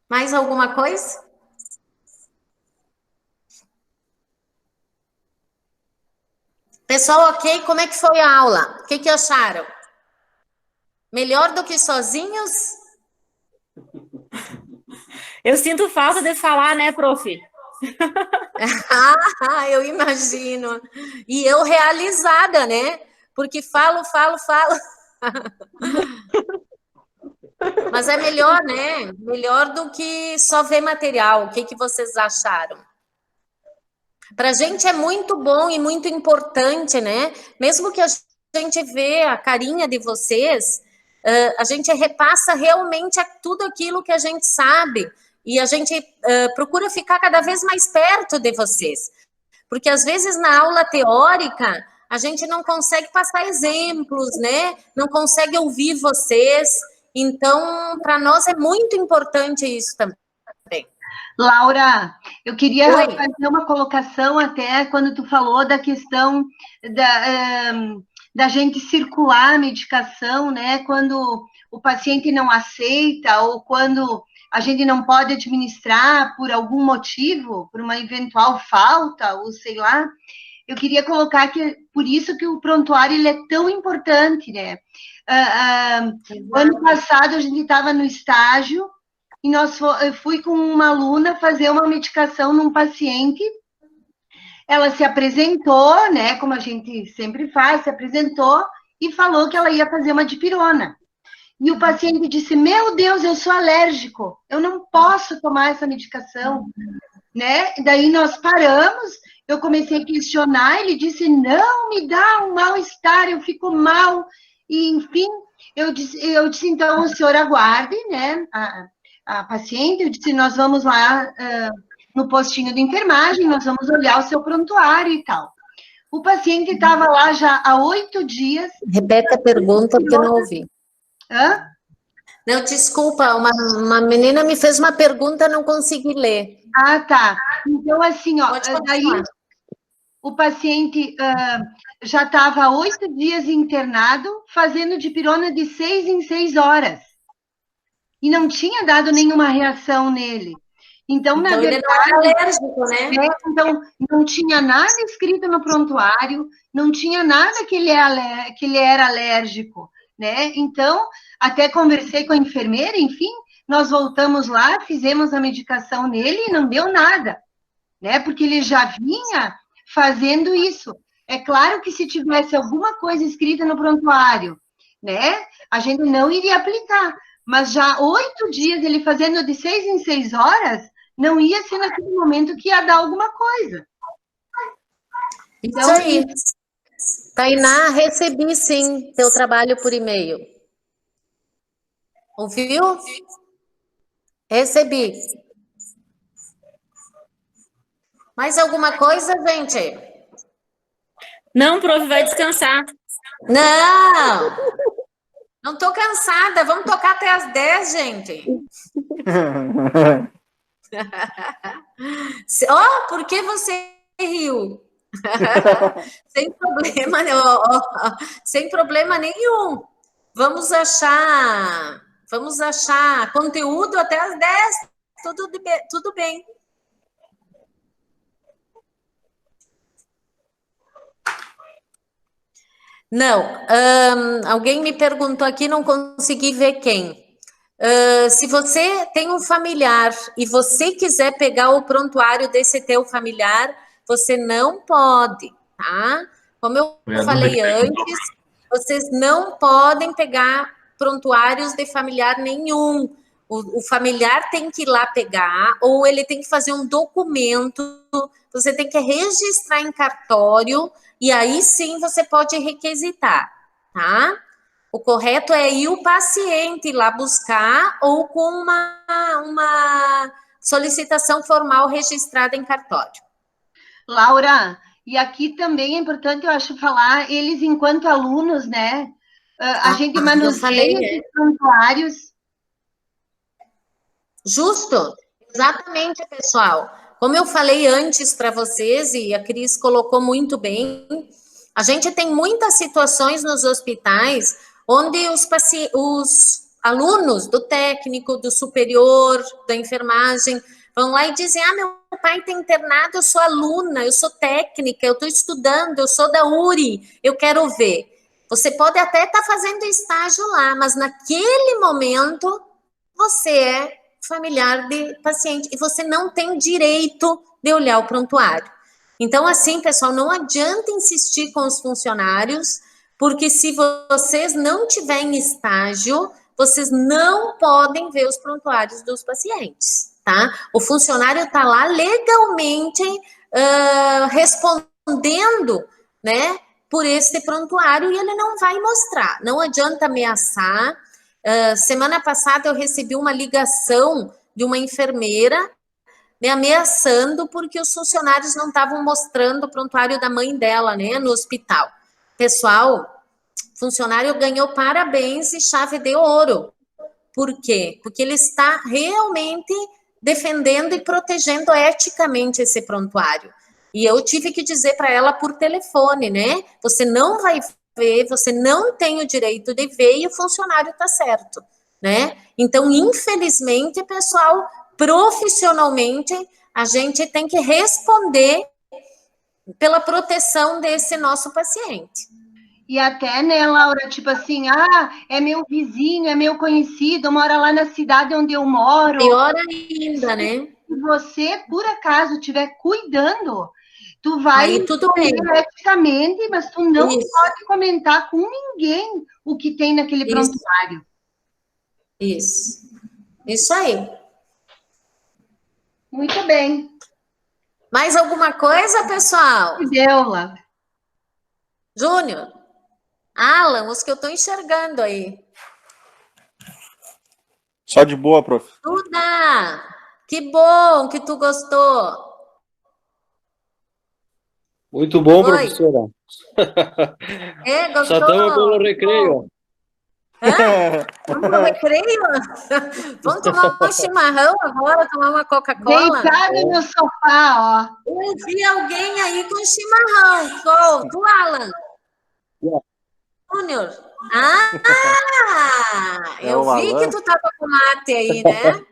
Mais alguma coisa? Pessoal, ok? Como é que foi a aula? O que acharam? Melhor do que sozinhos? Eu sinto falta de falar, né, prof? Eu imagino. E eu realizada, né? Porque falo. Mas é melhor, né? Melhor do que só ver material. O que vocês acharam? Para a gente é muito bom e muito importante, né? Mesmo que a gente vê a carinha de vocês, a gente repassa realmente tudo aquilo que a gente sabe e a gente procura ficar cada vez mais perto de vocês. Porque às vezes na aula teórica a gente não consegue passar exemplos, né? Não consegue ouvir vocês. Então, para nós é muito importante isso também. Laura, eu queria Oi. fazer uma colocação até quando tu falou da questão da gente circular a medicação, né? Quando o paciente não aceita ou quando a gente não pode administrar por algum motivo, por uma eventual falta ou sei lá. Eu queria colocar que por isso que o prontuário ele é tão importante, né? Ano passado a gente estava no estágio e eu fui com uma aluna fazer uma medicação num paciente. Ela se apresentou, né, como a gente sempre faz, se apresentou e falou que ela ia fazer uma dipirona. E o paciente disse, meu Deus, eu sou alérgico, eu não posso tomar essa medicação, né? Daí nós paramos, eu comecei a questionar, ele disse, não, me dá um mal-estar, eu fico mal, e enfim, eu disse então, o senhor aguarde, né, a paciente, eu disse, nós vamos lá no postinho de enfermagem, nós vamos olhar o seu prontuário e tal. O paciente estava lá já há 8 dias. Repete a pergunta, porque eu não ouvi. Hã? Não, desculpa, uma menina me fez uma pergunta, não consegui ler. Ah, tá. Então, assim, ó, daí o paciente já estava há 8 dias internado, fazendo dipirona de 6 em 6 horas. E não tinha dado nenhuma reação nele. Então, na verdade, ele não era alérgico, né? Então, não tinha nada escrito no prontuário, não tinha nada que ele era alérgico, né? Então, até conversei com a enfermeira, enfim, nós voltamos lá, fizemos a medicação nele e não deu nada, né? Porque ele já vinha fazendo isso. É claro que se tivesse alguma coisa escrita no prontuário, né? A gente não iria aplicar. Mas já 8 dias ele fazendo de 6 em 6 horas, não ia ser naquele momento que ia dar alguma coisa. Então, isso aí. Tainá, recebi sim teu trabalho por e-mail. Ouviu? Recebi. Mais alguma coisa, gente? Não, prof, vai descansar. Não! Não tô cansada, vamos tocar até as 10, gente. Ó, por que você riu? Sem problema, sem problema nenhum. Vamos achar conteúdo até as 10. Tudo bem. Não, alguém me perguntou aqui, não consegui ver quem. Se você tem um familiar e você quiser pegar o prontuário desse teu familiar, você não pode, tá? Como eu falei antes, vocês não podem pegar prontuários de familiar nenhum. O familiar tem que ir lá pegar, ou ele tem que fazer um documento, você tem que registrar em cartório, e aí sim você pode requisitar, tá? O correto é ir o paciente lá buscar ou com uma solicitação formal registrada em cartório. Laura, e aqui também é importante, eu acho, falar, eles enquanto alunos, né? A gente manuseia os prontuários. Justo, exatamente, pessoal. Como eu falei antes para vocês, e a Cris colocou muito bem, a gente tem muitas situações nos hospitais onde os alunos do técnico, do superior, da enfermagem, vão lá e dizem, meu pai está internado, eu sou aluna, eu sou técnica, eu estou estudando, eu sou da URI, eu quero ver. Você pode até estar fazendo estágio lá, mas naquele momento você é familiar de paciente e você não tem direito de olhar o prontuário. Então, assim, pessoal, não adianta insistir com os funcionários, porque se vocês não tiverem estágio, vocês não podem ver os prontuários dos pacientes, tá? O funcionário está lá legalmente respondendo, né, por esse prontuário e ele não vai mostrar. Não adianta ameaçar. Semana passada eu recebi uma ligação de uma enfermeira me ameaçando porque os funcionários não estavam mostrando o prontuário da mãe dela, né, no hospital. Pessoal, funcionário ganhou parabéns e chave de ouro. Por quê? Porque ele está realmente defendendo e protegendo eticamente esse prontuário. E eu tive que dizer para ela por telefone, né? Você não vai ver, você não tem o direito de ver e o funcionário está certo, né? Então, infelizmente, pessoal, profissionalmente, a gente tem que responder pela proteção desse nosso paciente. E até, né, Laura, tipo assim, é meu vizinho, é meu conhecido, mora lá na cidade onde eu moro. Pior ainda, né? Se você, por acaso, estiver cuidando, tu vai aí tudo bem eticamente, mas tu não pode comentar com ninguém o que tem naquele prontuário. Isso aí. Muito bem. Mais alguma coisa, pessoal? Deu, Laura. Júnior, Alan, os que eu estou enxergando aí. Só de boa, prof. Duda, que bom que tu gostou. Muito bom, professora. Gostou? Só estamos pelo recreio. Vamos pro recreio? Vamos tomar um chimarrão agora, tomar uma Coca-Cola? Deitado no sofá, ó. Eu vi alguém aí com chimarrão. Tu, Alan? Júnior? Eu vi que tu tava com mate aí, né?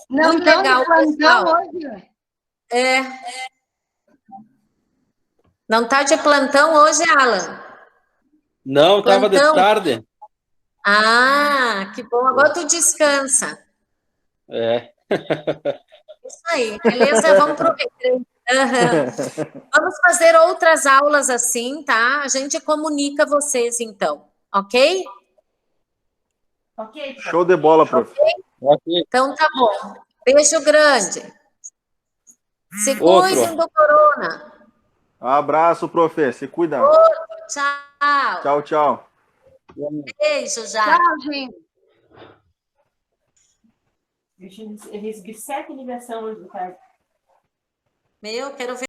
Não, muito legal, pessoal. Hoje. Não tá de plantão hoje, Alan? Não, estava de tarde. Que bom. Agora tu descansa. Isso aí, beleza? Vamos pro recreio. Vamos fazer outras aulas assim, tá? A gente comunica vocês, então. Ok? Ok. Show de bola, prof. Okay. Então tá bom. Beijo grande. Se cuidem do corona. Um abraço, prof. Se cuida. Tchau. Tchau, tchau. Beijo, já. Tchau, gente. Eu recebi 7 ligações hoje, cara. Quero ver.